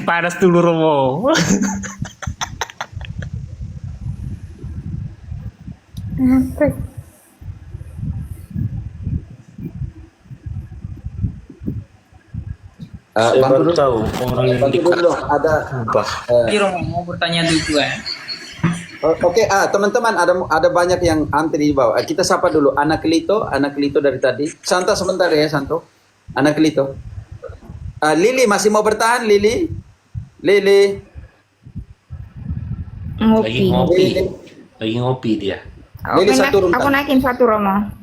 panas dulu Romo. Saya Bantu baru dulu, tahu orang yang bantu dulu dong. Ada. dikubah. Jadi Romo mau bertanya dulu ya. Oke, teman-teman ada banyak yang antri di bawah. Kita sapa dulu anak Lito dari tadi. Santo sebentar ya, Santo. Anak Lito. Lili masih mau bertahan, Lili? Lili. Lagi ngopi. Lili. Lagi ngopi dia. Lili, saya turunkan. Aku naikin satu Romo.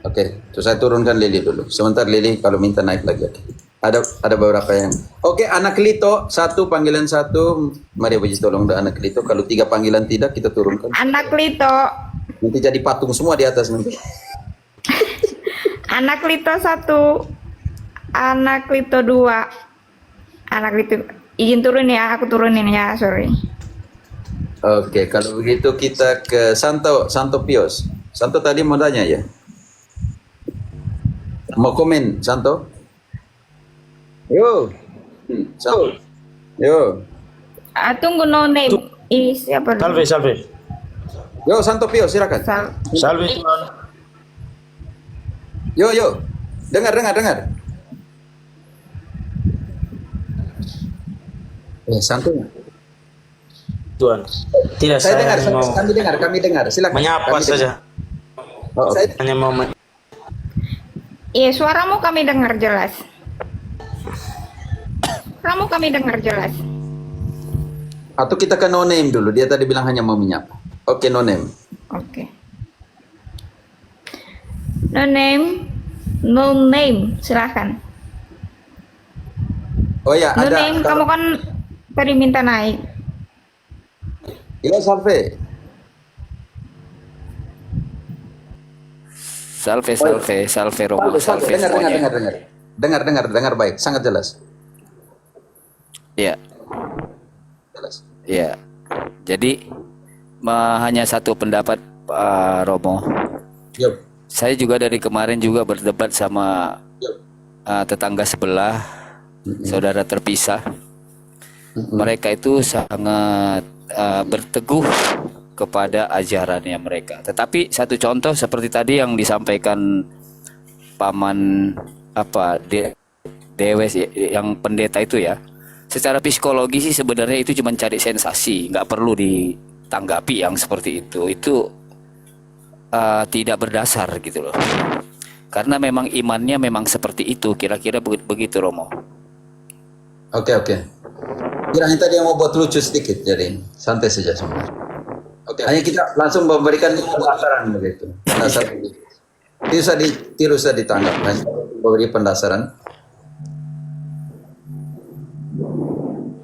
Oke, so saya turunkan Lili dulu. Sebentar Lili kalau minta naik lagi. Oke. Ada beberapa yang. Oke, anak Lito satu, panggilan satu. Mari Puji tolong anak Lito. Kalau 3 panggilan tidak kita turunkan. Anak Lito. Nanti jadi patung semua di atas nanti. Anak Lito 1. Anak Lito 2. Anak Lito. Izin turun ya, aku turunin ya, sorry. Oke, kalau begitu kita ke Santo Pios. Santo tadi mau tanya ya? Mau komen, Santo? Yo. Santo. Yo. Tunggu no name. Ini siapa? Salve, salve. Yo, Santo Pios, silakan. Salve, Tuhan. Yo. Dengar. Santo. Tuhan. Tidak, Saya dengar, hanya mau kami dengar. Silakan. menyapa Kami saja. Oh, Saya hanya mau Iya, suaramu kami dengar jelas. Kamu kami dengar jelas. Atau kita ke no name dulu. Dia tadi bilang hanya mau menyapa. Oke, no name. Oke. No name, silahkan. Oh ya, No ada. name, kamu kan tadi minta naik. Iya, Salve. Salve Romo, salve semuanya. Dengar baik, sangat jelas. Iya, Jelas. iya. Jadi hanya satu pendapat Pak Romo. Yuk. Saya juga dari kemarin juga berdebat sama Yuk. tetangga sebelah, saudara terpisah. Mereka itu sangat berteguh kepada ajarannya mereka. Tetapi satu contoh seperti tadi yang disampaikan paman Dewes yang pendeta itu ya. Secara psikologi sih sebenarnya itu cuma cari sensasi, nggak perlu ditanggapi yang seperti itu. Itu tidak berdasar gitu loh. Karena memang imannya memang seperti itu, kira-kira begitu Romo. Oke. Kirain tadi yang mau buat lucu sedikit, jadi santai saja sebenarnya. Oke. Hanya kita langsung memberikan pendasaran begitu. Pendasaran. Tidak usah ditanggap. Hanya memberi pendasaran.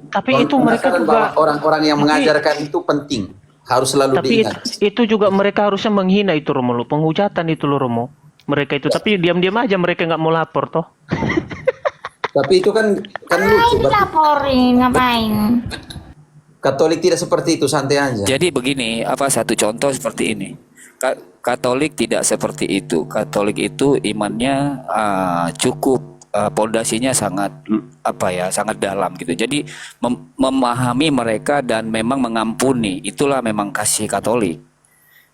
Tapi itu mereka juga orang-orang yang mengajarkan itu penting, harus selalu tapi diingat. itu juga mereka harusnya menghina itu Romo, penghujatan itu loh Romo. Mereka itu tapi diam-diam aja mereka nggak mau lapor toh. Tapi itu kan lucu. Laporin, ngapain? Katolik tidak seperti itu, santai aja. Jadi begini, satu contoh seperti ini. Katolik tidak seperti itu. Katolik itu imannya cukup pondasinya sangat sangat dalam gitu. Jadi memahami mereka dan memang mengampuni, itulah memang kasih Katolik.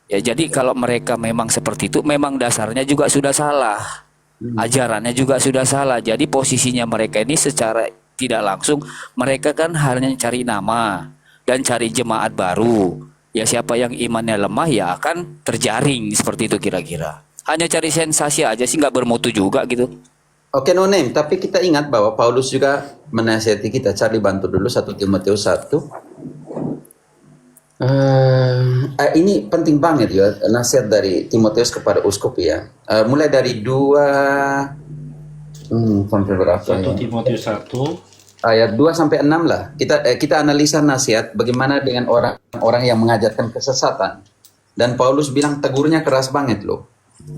Ya, jadi kalau mereka memang seperti itu, memang dasarnya juga sudah salah. Ajarannya juga sudah salah. Jadi posisinya mereka ini secara tidak langsung mereka kan hanya cari nama dan cari jemaat baru. Ya siapa yang imannya lemah ya akan terjaring seperti itu kira-kira. Hanya cari sensasi aja sih, nggak bermutu juga gitu. Oke, no name, tapi kita ingat bahwa Paulus juga menasihati kita. Charlie bantu dulu 1 Timotius 1. Ini penting banget ya, nasihat dari Timotius kepada uskup ya. Mulai dari 2 sampai berapa 1 ya? Timotius 1 Ayat 2 sampai 6 lah. Kita analisa nasihat bagaimana dengan orang-orang yang mengajarkan kesesatan. Dan Paulus bilang tegurnya keras banget loh.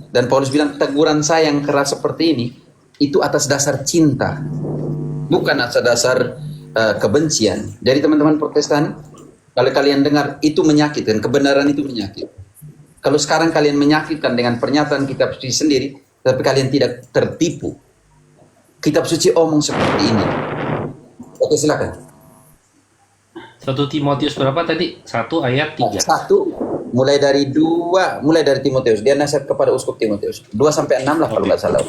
Dan Paulus bilang teguran saya yang keras seperti ini itu atas dasar cinta, bukan atas dasar kebencian. Dari teman-teman Protestan, kalau kalian dengar itu menyakitkan, kebenaran itu menyakit. Kalau sekarang kalian menyakitkan dengan pernyataan kitab suci sendiri, tapi kalian tidak tertipu. Kitab suci omong seperti ini. Oke, silakan. 1 Timotius berapa tadi? 1 ayat 3. 1 mulai dari Timotius. Dia nasihat kepada uskup Timotius. 2 sampai 6 lah kalau nggak salah.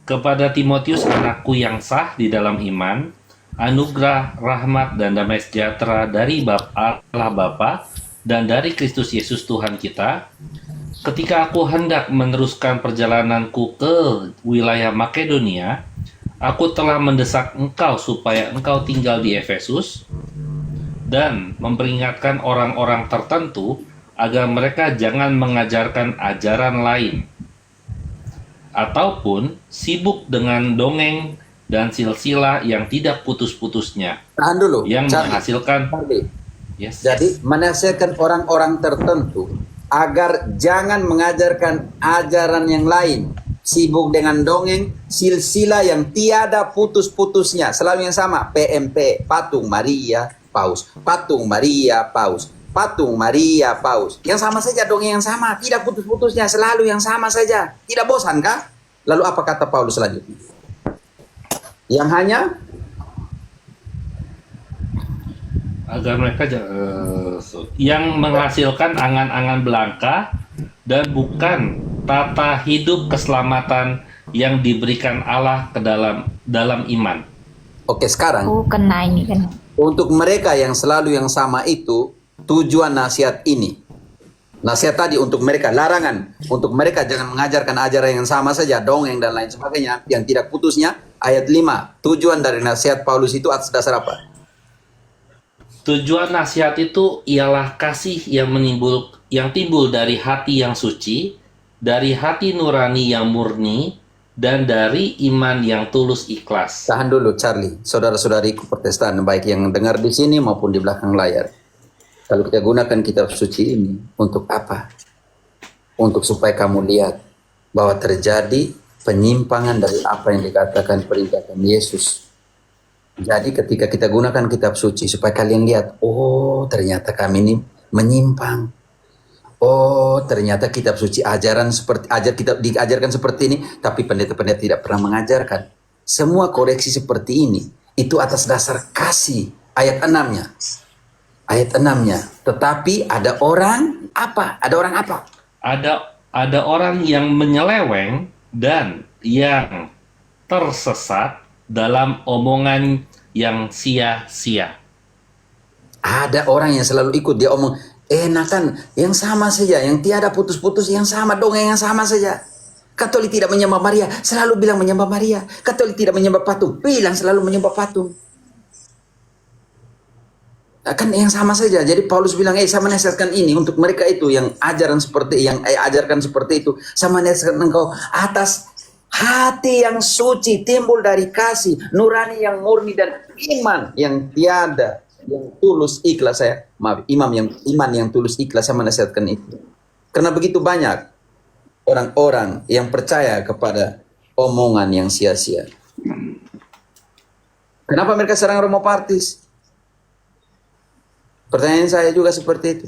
Kepada Timotius, anakku yang sah di dalam iman, anugerah, rahmat, dan damai sejahtera dari Allah Bapa dan dari Kristus Yesus Tuhan kita. Ketika aku hendak meneruskan perjalananku ke wilayah Makedonia, aku telah mendesak engkau supaya engkau tinggal di Efesus dan memperingatkan orang-orang tertentu agar mereka jangan mengajarkan ajaran lain ataupun sibuk dengan dongeng dan silsilah yang tidak putus-putusnya Tahan dulu. yang Charlie. menghasilkan Charlie. yes, Jadi menasihatkan orang-orang tertentu agar jangan mengajarkan ajaran yang lain, sibuk dengan dongeng, silsilah yang tiada putus-putusnya, selalu yang sama, PMP, patung Maria, paus, patung Maria, paus, patung Maria, paus. Yang sama saja, dongeng yang sama, tidak putus-putusnya, selalu yang sama saja. Tidak bosan kah? Lalu apa kata Paulus selanjutnya? Yang hanya agar mereka yang menghasilkan angan-angan belaka dan bukan tata hidup keselamatan yang diberikan Allah ke dalam iman. Oke, sekarang Oh, kena ini kan. untuk mereka yang selalu yang sama itu, tujuan nasihat ini. Nasihat tadi untuk mereka, larangan. Untuk mereka jangan mengajarkan ajaran yang sama saja, dongeng dan lain sebagainya, yang tidak putusnya. Ayat 5, tujuan dari nasihat Paulus itu atas dasar apa? Tujuan nasihat itu ialah kasih yang timbul dari hati yang suci, dari hati nurani yang murni, dan dari iman yang tulus ikhlas. Tahan dulu, Charlie. Saudara-saudariku Protestan, baik yang dengar di sini maupun di belakang layar. Kalau kita gunakan kitab suci ini, untuk apa? Untuk supaya kamu lihat bahwa terjadi penyimpangan dari apa yang dikatakan perintahkan Yesus. Jadi ketika kita gunakan kitab suci supaya kalian lihat, oh ternyata kami ini menyimpang. Oh ternyata kitab suci diajarkan seperti ini, tapi pendeta-pendeta tidak pernah mengajarkan. Semua koreksi seperti ini itu atas dasar kasih. Ayat 6-nya. Ayat 6-nya. Tetapi ada orang apa? Ada orang apa? Ada orang yang menyeleweng dan yang tersesat dalam omongan yang sia-sia. Ada orang yang selalu ikut, dia omong, enakan yang sama saja, yang tiada putus-putus, yang sama, dongeng yang sama saja. Katolik tidak menyembah Maria, selalu bilang menyembah Maria. Katolik tidak menyembah patung, bilang selalu menyembah patung. Kan yang sama saja. Jadi Paulus bilang, saya menasihatkan ini untuk mereka itu yang ajaran seperti ajarkan seperti itu. Saya menasihatkan engkau atas hati yang suci timbul dari kasih, nurani yang murni dan iman yang tiada, yang tulus ikhlas. Iman yang tulus ikhlas, saya menasihatkan itu. Karena begitu banyak orang-orang yang percaya kepada omongan yang sia-sia. Kenapa mereka serang Romo Partis? Pertanyaan saya juga seperti itu.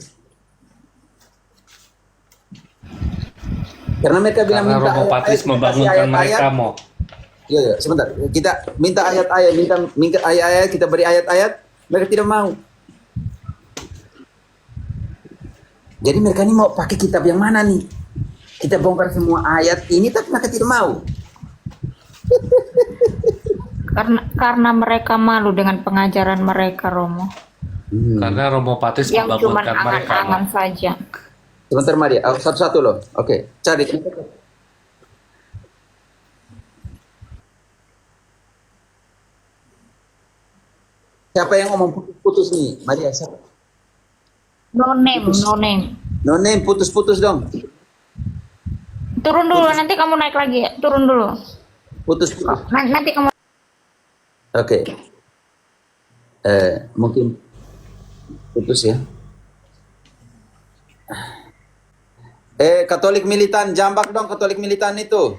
Karena mereka bilang Karena minta Romo Patris membangunkan mereka, Mo. Iya, sebentar. Kita minta ayat-ayat, minta ayat-ayat, kita beri ayat-ayat, mereka tidak mau. Jadi mereka ini mau pakai kitab yang mana nih? Kita bongkar semua ayat ini, tapi mereka tidak mau. Karena mereka malu dengan pengajaran mereka, Romo. Karena Romo Patris Yang cuma membangunkan mereka, Mo. angan-angan saja. Sebentar Maria, satu-satu loh. Oke, cari. Siapa yang ngomong putus-putus nih? Maria, siapa? No name, no name. No name, putus-putus dong. Turun dulu, nanti kamu naik lagi. Turun dulu. Putus-putus. Nanti kamu. Oke. Mungkin putus ya. Katolik militan, jambak dong Katolik militan itu.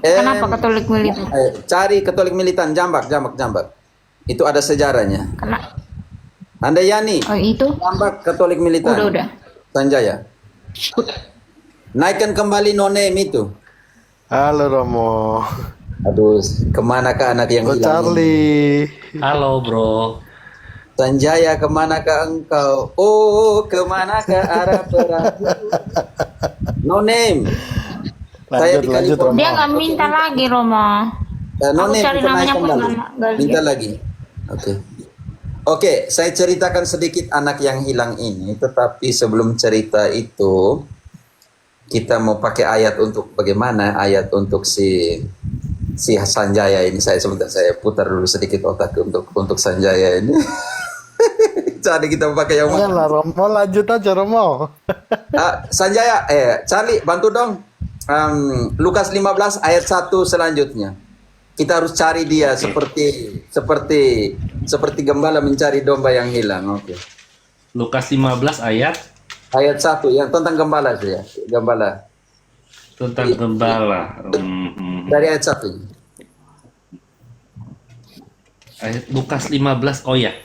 Kenapa Katolik militan? Cari Katolik militan, jambak. Itu ada sejarahnya. Kena. Anda Yani, Oh itu? jambak Katolik militan. Udah. Sanjaya. Naikkan kembali no name itu. Halo Romo. Aduh, kemana kah anak yang Halo hilang ini? Charlie. Halo, bro. Sanjaya, kemanakah engkau? Oh, kemanakah arah perahu? No name. Saya di Dia California. Romo. nggak minta lagi, Romo. No Aku name, cari kita namanya naikkan pun lagi. nggak Minta lihat. lagi. Oke. Oke, saya ceritakan sedikit anak yang hilang ini. Tetapi sebelum cerita itu, kita mau pakai ayat untuk bagaimana ayat untuk si Sanjaya ini. Saya sebentar saya putar dulu sedikit otak untuk Sanjaya ini. Jadi kita pakai yang mana? Janganlah Romo, lanjut aja Romo. Sanjaya, Charlie bantu dong. Lukas 15 ayat 1 selanjutnya. Kita harus cari dia seperti gembala mencari domba yang hilang. Oke. Lukas 15 ayat Ayat 1 yang tentang gembala saja. Gembala. tentang gembala. Dari ayat 1. Ayat Lukas 15. Oh ya.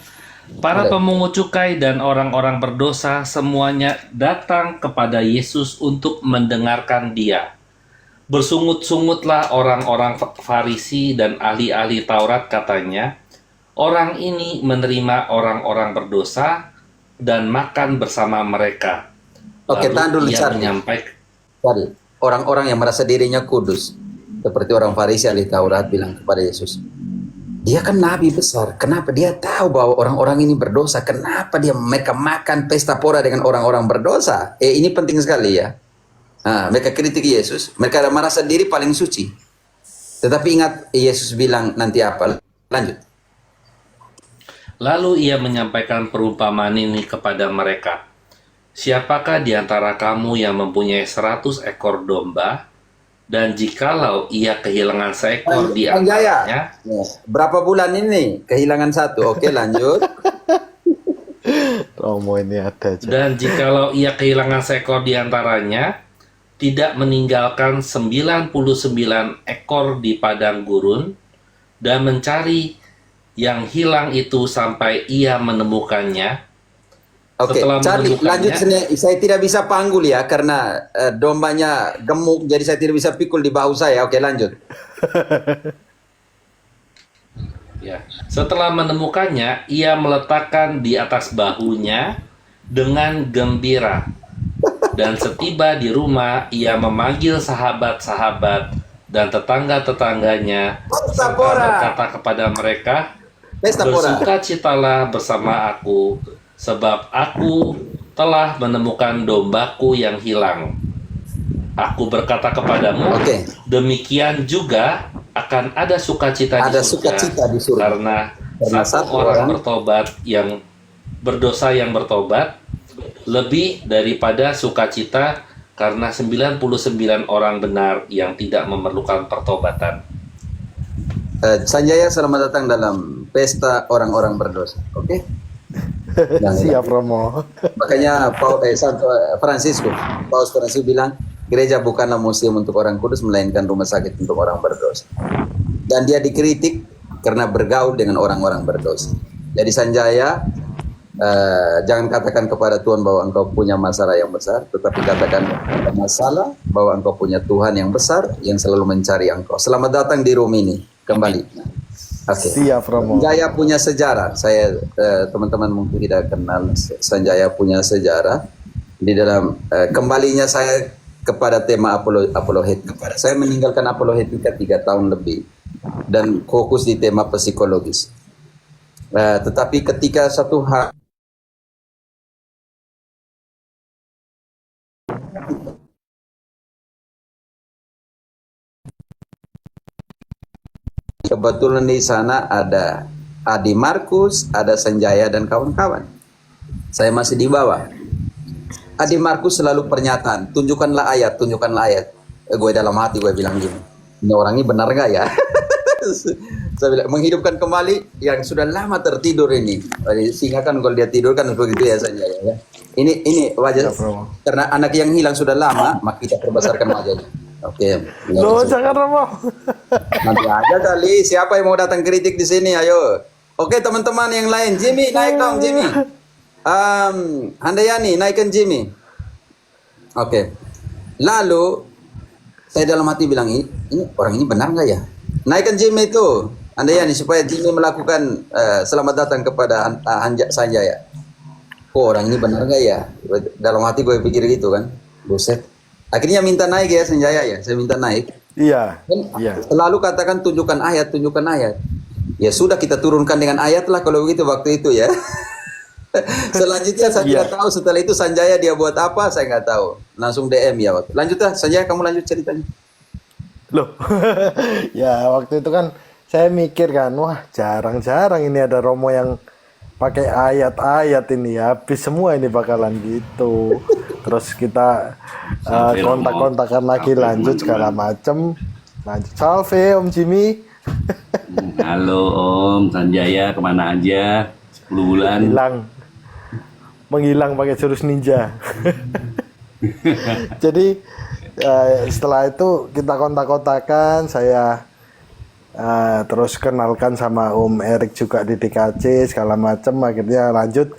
Para Ada. pemungut cukai dan orang-orang berdosa semuanya datang kepada Yesus untuk mendengarkan Dia. Bersungut-sungutlah orang-orang Farisi dan ahli-ahli Taurat, katanya, orang ini menerima orang-orang berdosa dan makan bersama mereka. Oke, Lalu tahan dulu, ia Charlie. menyampaikan, Tadi, orang-orang yang merasa dirinya kudus, seperti orang Farisi ahli Taurat bilang kepada Yesus, dia kan nabi besar, kenapa dia tahu bahwa orang-orang ini berdosa? Kenapa mereka makan pesta pora dengan orang-orang berdosa? Ini penting sekali ya. Mereka kritik Yesus, mereka merasa diri paling suci. Tetapi ingat, Yesus bilang nanti apa? Lanjut. lalu ia menyampaikan perumpamaan ini kepada mereka. Siapakah di antara kamu yang mempunyai 100 ekor domba, dan jikalau ia kehilangan seekor di Sanjaya, antaranya, berapa bulan ini? Kehilangan 1. Oke, lanjut. Romo ini ada aja. dan jikalau ia kehilangan seekor di antaranya, tidak meninggalkan 99 ekor di padang gurun, dan mencari yang hilang itu sampai ia menemukannya. Oke, Setelah Charlie, menemukannya- lanjut sini. Saya tidak bisa panggul ya, karena dombanya gemuk, jadi saya tidak bisa pikul di bahu saya. Oke, lanjut. Ya. Setelah menemukannya, ia meletakkan di atas bahunya dengan gembira. Dan setiba di rumah, ia memanggil sahabat-sahabat dan tetangga-tetangganya, serta Pora. berkata kepada mereka, Pesta pora. bersukacitalah bersama aku, sebab aku telah menemukan dombaku yang hilang. Aku berkata kepadamu, Oke. demikian juga akan ada sukacita Ada di surga, sukacita di surga. karena Karena satu satu orang orang bertobat yang berdosa yang bertobat lebih daripada sukacita karena 99 orang benar yang tidak memerlukan pertobatan. Sanjaya, selamat datang dalam pesta orang-orang berdosa. Oke? Siap Romo. Makanya Paus Franciscus bilang, gereja bukanlah museum untuk orang kudus, melainkan rumah sakit untuk orang berdosa. Dan dia dikritik karena bergaul dengan orang-orang berdosa. Jadi Sanjaya, jangan katakan kepada Tuhan bahwa engkau punya masalah yang besar, tetapi katakan ada masalah bahwa engkau punya Tuhan yang besar yang selalu mencari engkau. Selamat datang di room ini kembali. Oke. Siap Romo. Sanjaya punya sejarah. Saya teman-teman mungkin tidak kenal. Sanjaya punya sejarah di dalam kembalinya saya kepada tema apologetika. Saya meninggalkan apologetika 3 tahun lebih dan fokus di tema psikologis. Tetapi ketika satu hari kebetulan di sana ada Adi Markus, ada Sanjaya dan kawan-kawan. Saya masih di bawah. Adi Markus selalu pernyataan, tunjukkanlah ayat, tunjukkanlah ayat. Gue dalam hati gue bilang gini, ini orang ini benar gak ya? Saya bilang, menghidupkan kembali yang sudah lama tertidur ini. Sehingga kan kalau dia tidur kan begitu ya Sanjaya ya. Ini wajah, Ya, Bro. karena anak yang hilang sudah lama, maka kita perbesarkan wajahnya. Oke. Loh, jangan Romo. Nanti aja kali. Siapa yang mau datang kritik di sini? Ayo. Oke teman-teman yang lain. Jimmy naik dong Jimmy. Handayani naikkan Jimmy. Oke. Lalu saya dalam hati bilang ini orang ini benar nggak ya? Naikkan Jimmy itu. Anda ya nih supaya Jimmy melakukan selamat datang kepada Sanjaya. Oh, orang ini benar nggak ya? Dalam hati gue pikir gitu kan. Buset. Akhirnya minta naik ya Sanjaya ya. Saya minta naik. Iya. Kan Iya. selalu katakan tunjukkan ayat, tunjukkan ayat. Ya sudah kita turunkan dengan ayat lah kalau begitu waktu itu ya. Selanjutnya saya tidak tahu setelah itu Sanjaya dia buat apa, saya nggak tahu. Langsung DM ya waktu. Lanjut lah Sanjaya, kamu lanjut ceritanya. Loh. Ya, waktu itu kan saya mikir kan, wah jarang-jarang ini ada Romo yang pakai ayat-ayat ini ya. Habis semua ini bakalan gitu. Terus kita Sampai kontak-kontakan Romo, lagi sampai lanjut teman-teman. segala macem. Lanjut. Salve Om Jimmy. Halo Om Sanjaya, kemana aja? 10 bulan. Hilang. Menghilang pakai jurus ninja. Jadi setelah itu kita kontak-kontakan, saya terus kenalkan sama Om Erik juga di DKC segala macam, akhirnya lanjut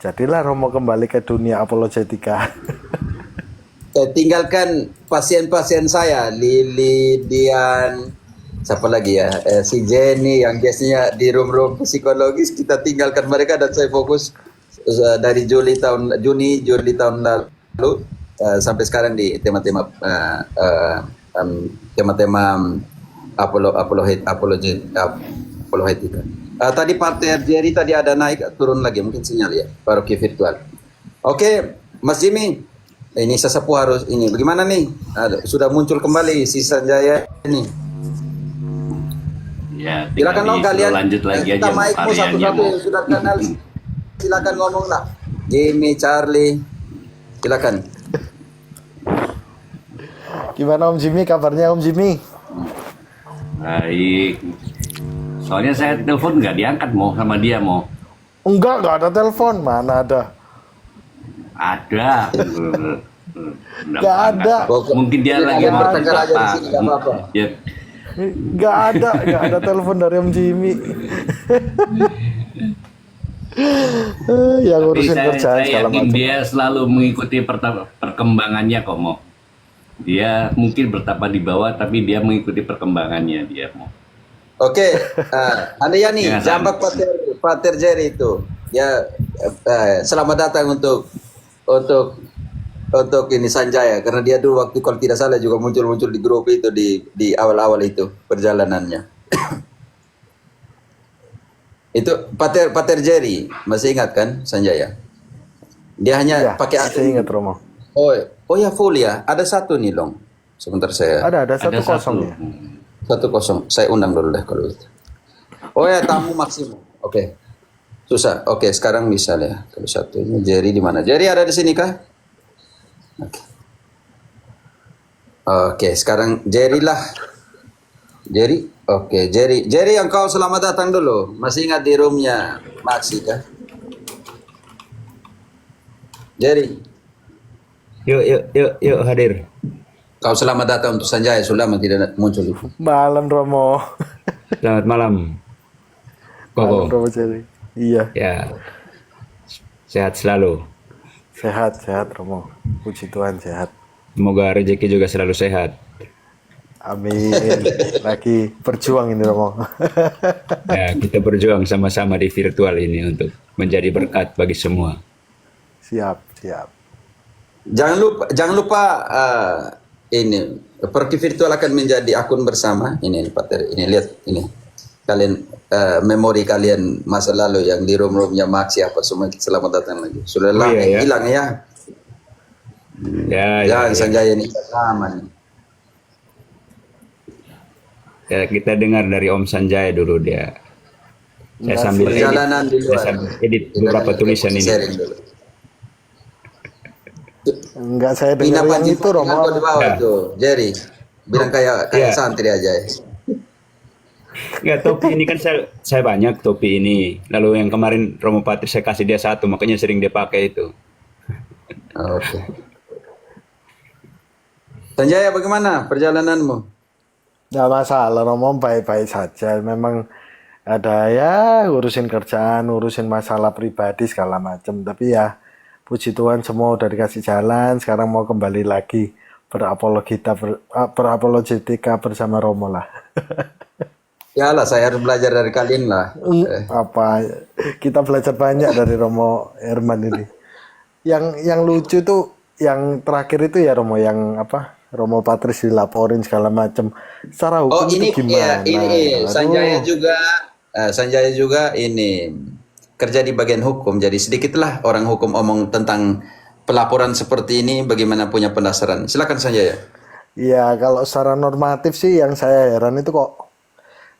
jadilah Romo kembali ke dunia apologetika. Saya tinggalkan pasien-pasien saya, Lili, Dian, siapa lagi ya, si Jenny yang biasanya di room-room psikologis, kita tinggalkan mereka dan saya fokus dari Juli tahun lalu sampai sekarang di tema-tema apologetika. Tadi partai Jerry tadi ada naik turun lagi mungkin sinyal ya paroki virtual. Oke, Mas Jimmy, ini sesepuh harus ini bagaimana nih? Sudah muncul kembali si Sanjaya ini. Ya, Silakan tinggal lo kalian lanjut lagi kita aja mau mic-mu karyanya satu-satu mau. yang sudah kenal. Silakan ngomong lah. Jimmy, Charlie, silakan. Gimana Om Jimmy, kabarnya Om Jimmy? Baik. Soalnya saya telepon nggak diangkat mau sama dia mau. Enggak ada telepon, mana ada? Ada. Nggak ada. Mungkin dia lagi Kalian bertengkar aja di sini, nggak apa-apa. Ya, Nggak ada telepon dari Om Jimmy. Yang tapi ngurusin kerjaan saya segala yakin macam. dia selalu mengikuti perkembangannya kok mau. Dia mungkin bertapa di bawah tapi dia mengikuti perkembangannya dia mau. Oke, Anda ya nih, Ya, jambak Pater Jerry itu. Ya, selamat datang untuk ini Sanjaya karena dia dulu waktu kalau tidak salah juga muncul di grup itu di awal-awal itu perjalanannya. Itu Pater Jerry, masih ingat kan Sanjaya? Dia hanya Ya, pakai saya ingat Romo. Oh ya full ya, ada satu nih Long. Sebentar saya. Ada Ada 1-0 ya. 1-0. Saya undang dulu deh kalau itu. Oh ya tamu maksimum. Oke. Susah. Oke, sekarang misalnya kalau satunya Jerry di mana? Jerry ada di sini kah? Oke. Oke, sekarang Jerry lah. Jerry. Oke, Jerry. Jerry engkau selamat datang dulu. Masih ingat di roomnya Maxi kah? Jerry. Yuk hadir. Kau selamat datang untuk Sanjaya sudah tidak muncul. Malam Romo. Selamat malam. Malam Koko. Romo Jerry. Iya, Ya. Sehat selalu. sehat Romo. Puji Tuhan sehat. Semoga rezeki juga selalu sehat. Amin. Lagi berjuang ini Romo. Ya, kita berjuang sama-sama di virtual ini untuk menjadi berkat bagi semua. Siap. Jangan lupa ini pergi virtual akan menjadi akun bersama. Ini Pater, ini lihat ini. Kalian memori kalian masa lalu yang di room-roomnya Max apa semua selamat datang lagi. Sudah Oh, lama iya, ya. hilang ya. Ya. Sanjaya ini lama nih. Ya, kita dengar dari Om Sanjaya dulu dia. Saya sambil edit, Perjalanan di luar. saya sambil edit beberapa tulisan ini. Sharing dulu. Enggak, saya Pina dengar yang Panji itu Romo. kau di bawah Ya. tuh, Jerry. Bilang kayak Ya. santri aja ya. Ya, topi ini kan saya banyak topi ini. Lalu yang kemarin Romo Patris saya kasih dia satu, makanya sering dia pakai itu. Oke. Sanjaya bagaimana perjalananmu? Nggak masalah Romo, baik-baik saja. Memang ada ya urusin kerjaan, urusin masalah pribadi segala macam. Tapi ya puji Tuhan semua udah dikasih jalan. Sekarang mau kembali lagi berapologetika bersama Romo lah. Ya lah, saya harus belajar dari kalian lah. Apa kita belajar banyak dari Romo Herman ini. Yang lucu tuh yang terakhir itu ya Romo, yang apa, Romo Patris dilaporin segala macam. Secara Oh, hukum ini itu ya, gimana? ini Sanjaya Aduh. juga, Sanjaya juga ini kerja di bagian hukum. Jadi sedikitlah orang hukum omong tentang pelaporan seperti ini, bagaimana punya pendasaran. Silakan Sanjaya. Ya kalau secara normatif sih yang saya heran itu kok.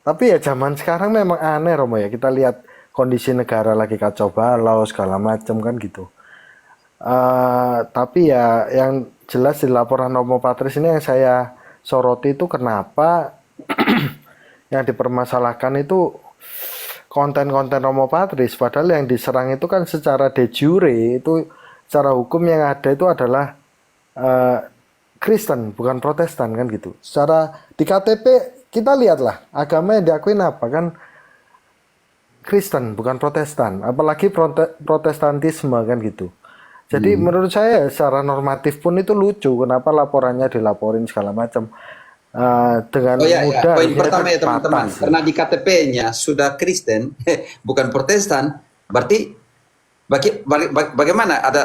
Tapi ya zaman sekarang memang aneh Romo ya. Kita lihat kondisi negara lagi kacau balau segala macam kan gitu. Tapi ya yang jelas di laporan Romo Patris ini yang saya soroti itu kenapa yang dipermasalahkan itu konten-konten Romo Patris, padahal yang diserang itu kan secara de jure, itu secara hukum yang ada itu adalah Kristen bukan Protestan kan gitu. Secara di KTP kita lihatlah agama yang diakuin apa kan, Kristen bukan Protestan, apalagi Protestantisme kan gitu. Jadi menurut saya secara normatif pun itu lucu, kenapa laporannya dilaporin segala macam. Dengan Oh ya, mudah poin dia pertama ya itu teman-teman, patah sih. karena di KTP-nya sudah Kristen, bukan Protestan, berarti bagaimana ada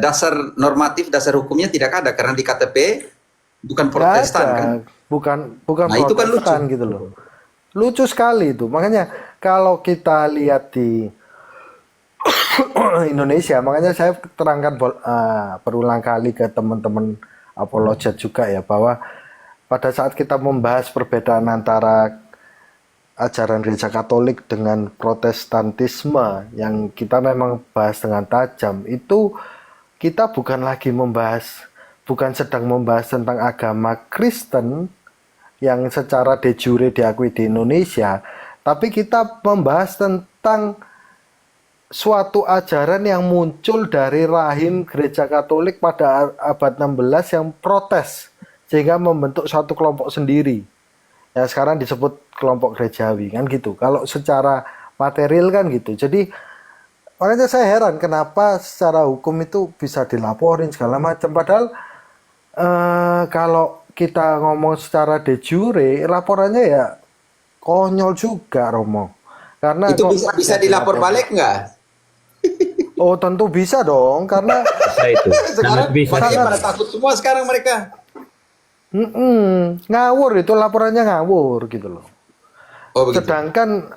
dasar normatif, dasar hukumnya tidak ada karena di KTP bukan Nggak Protestan ada. kan? Bukan Nah, itu kan Protestan lucu. gitu loh. Lucu sekali itu. Makanya kalau kita lihat di Indonesia, makanya saya terangkan berulang kali ke teman-teman apologet juga ya, bahwa pada saat kita membahas perbedaan antara ajaran gereja Katolik dengan Protestantisme yang kita memang bahas dengan tajam, itu kita bukan sedang membahas tentang agama Kristen yang secara de jure diakui di Indonesia, tapi kita membahas tentang suatu ajaran yang muncul dari rahim gereja Katolik pada abad 16 yang protes sehingga membentuk suatu kelompok sendiri. Ya sekarang disebut kelompok gerejawi kan gitu. Kalau secara material kan gitu. Jadi makanya saya heran kenapa secara hukum itu bisa dilaporin segala macam. Padahal kalau kita ngomong secara de jure, laporannya ya konyol juga Romo. Karena Itu kok bisa dilapor balik nggak? Oh tentu bisa dong, karena Bisa itu. Sekarang Sangat bisa. makanya pada takut semua sekarang mereka. ngawur itu laporannya ngawur gitu loh. Oh begitu. Sedangkan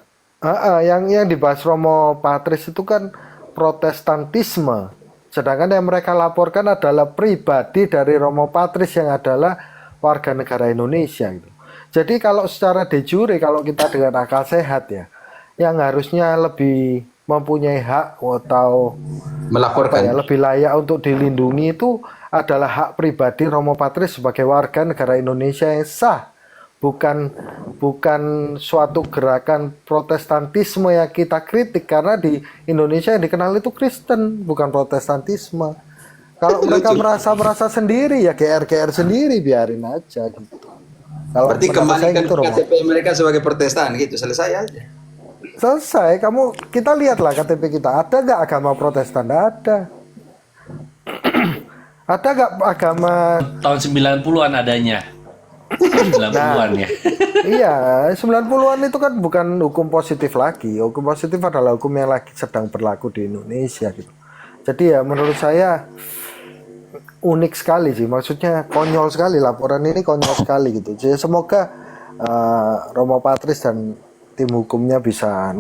yang dibahas Romo Patris itu kan Protestantisme. Sedangkan yang mereka laporkan adalah pribadi dari Romo Patris yang adalah warga negara Indonesia gitu. Jadi kalau secara de jure, kalau kita dengan akal sehat ya, yang harusnya lebih mempunyai hak atau Melaporkan. lebih layak untuk dilindungi itu adalah hak pribadi Romo Patris sebagai warga negara Indonesia yang sah, bukan suatu gerakan Protestantisme yang kita kritik, karena di Indonesia yang dikenal itu Kristen bukan Protestantisme. Kalau mereka merasa sendiri ya GR sendiri, biarin aja gitu. Kalau Berarti pendapat saya kembalikan gitu, Romo. KTP mereka sebagai Protestan gitu, selesai aja. Selesai, kita lihatlah KTP kita, ada nggak agama Protestan? Nggak ada. Ada nggak agama? Tahun 90-an adanya. 90-an ya. Iya, 90-an itu kan bukan hukum positif lagi. Hukum positif adalah hukum yang lagi sedang berlaku di Indonesia gitu. Jadi ya menurut saya unik sekali sih, maksudnya konyol sekali, laporan ini konyol sekali gitu. Jadi semoga Romo Patris dan tim hukumnya bisa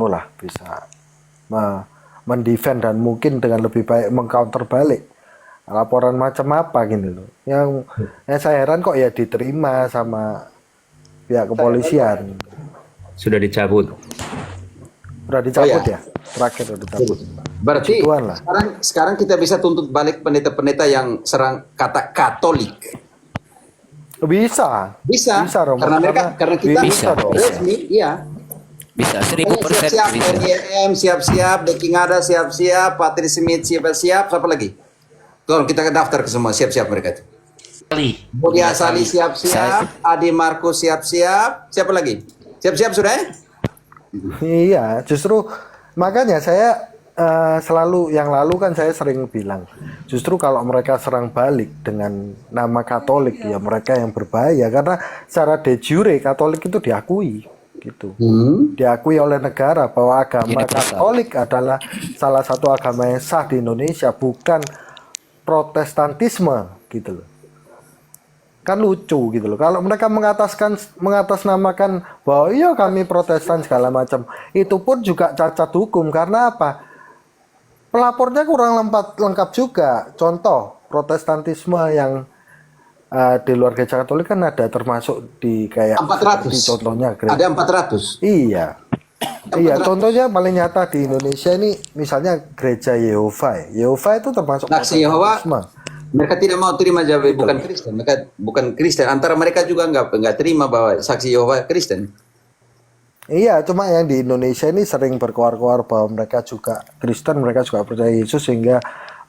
mendefend dan mungkin dengan lebih baik mengcounter balik laporan macam apa gini loh. Yang saya heran kok ya diterima sama pihak kepolisian. Sudah dicabut. Udah dicabut Oh, ya. ya? Terakhir udah dicabut. Berarti Gituan lah. sekarang kita bisa tuntut balik pendeta-pendeta yang serang kata Katolik. Bisa. Bisa, Romo. karena kita Bisa dong. resmi, iya. Bisa Pokoknya 1000% siap-siap, bisa. NIM siap-siap, Deking ada siap-siap, Patris Smith siap-siap, siapa lagi? Tuh kita daftar ke semua, siap-siap mereka itu. Kali. Budia Sali siap-siap, Adi Markus siap-siap, siapa lagi? Siap-siap sudah ya? Iya, justru makanya saya selalu yang lalu kan saya sering bilang, justru kalau mereka serang balik dengan nama Katolik ya mereka yang berbahaya, karena secara de jure Katolik itu diakui. gitu. Hmm. Diakui oleh negara bahwa agama Universal. Katolik adalah salah satu agama yang sah di Indonesia, bukan Protestantisme gitu loh. Kan lucu gitu loh. Kalau mereka mengatasnamakan bahwa iya kami Protestan segala macam, itu pun juga cacat hukum. Karena apa? Pelapornya kurang lengkap juga. Contoh, Protestantisme yang di luar gereja Katolik kan ada, termasuk di kayak 400. seperti contohnya gereja. Ada 400. Iya. Iya, contohnya paling nyata di Indonesia ini misalnya gereja Yehova. Yehova itu termasuk Saksi Yehova, Protestantisme. mereka tidak mau terima Jawa bukan Kristen. Mereka bukan Kristen. Antara mereka juga nggak terima bahwa saksi Yehova Kristen. Iya, cuma yang di Indonesia ini sering berkoar-koar bahwa mereka juga Kristen, mereka juga percaya Yesus, sehingga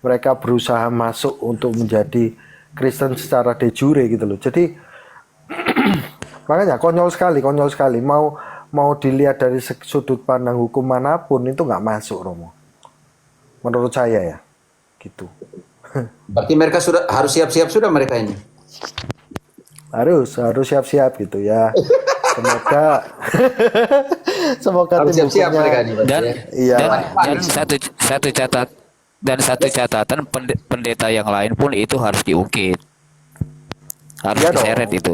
mereka berusaha masuk untuk menjadi Kristen secara de jure gitu loh. Jadi makanya konyol sekali. Mau dilihat dari sudut pandang hukum manapun itu nggak masuk, Romo. Menurut saya ya, gitu. Berarti mereka sudah harus siap-siap sudah mereka ini. Harus siap-siap gitu ya. Semoga Harus tim siap-siap hukumnya- mereka ini. Berarti Dan ya. Iya. dan satu catatan pendeta yang lain pun itu harus diungkit, harus Iya dong. diseret itu,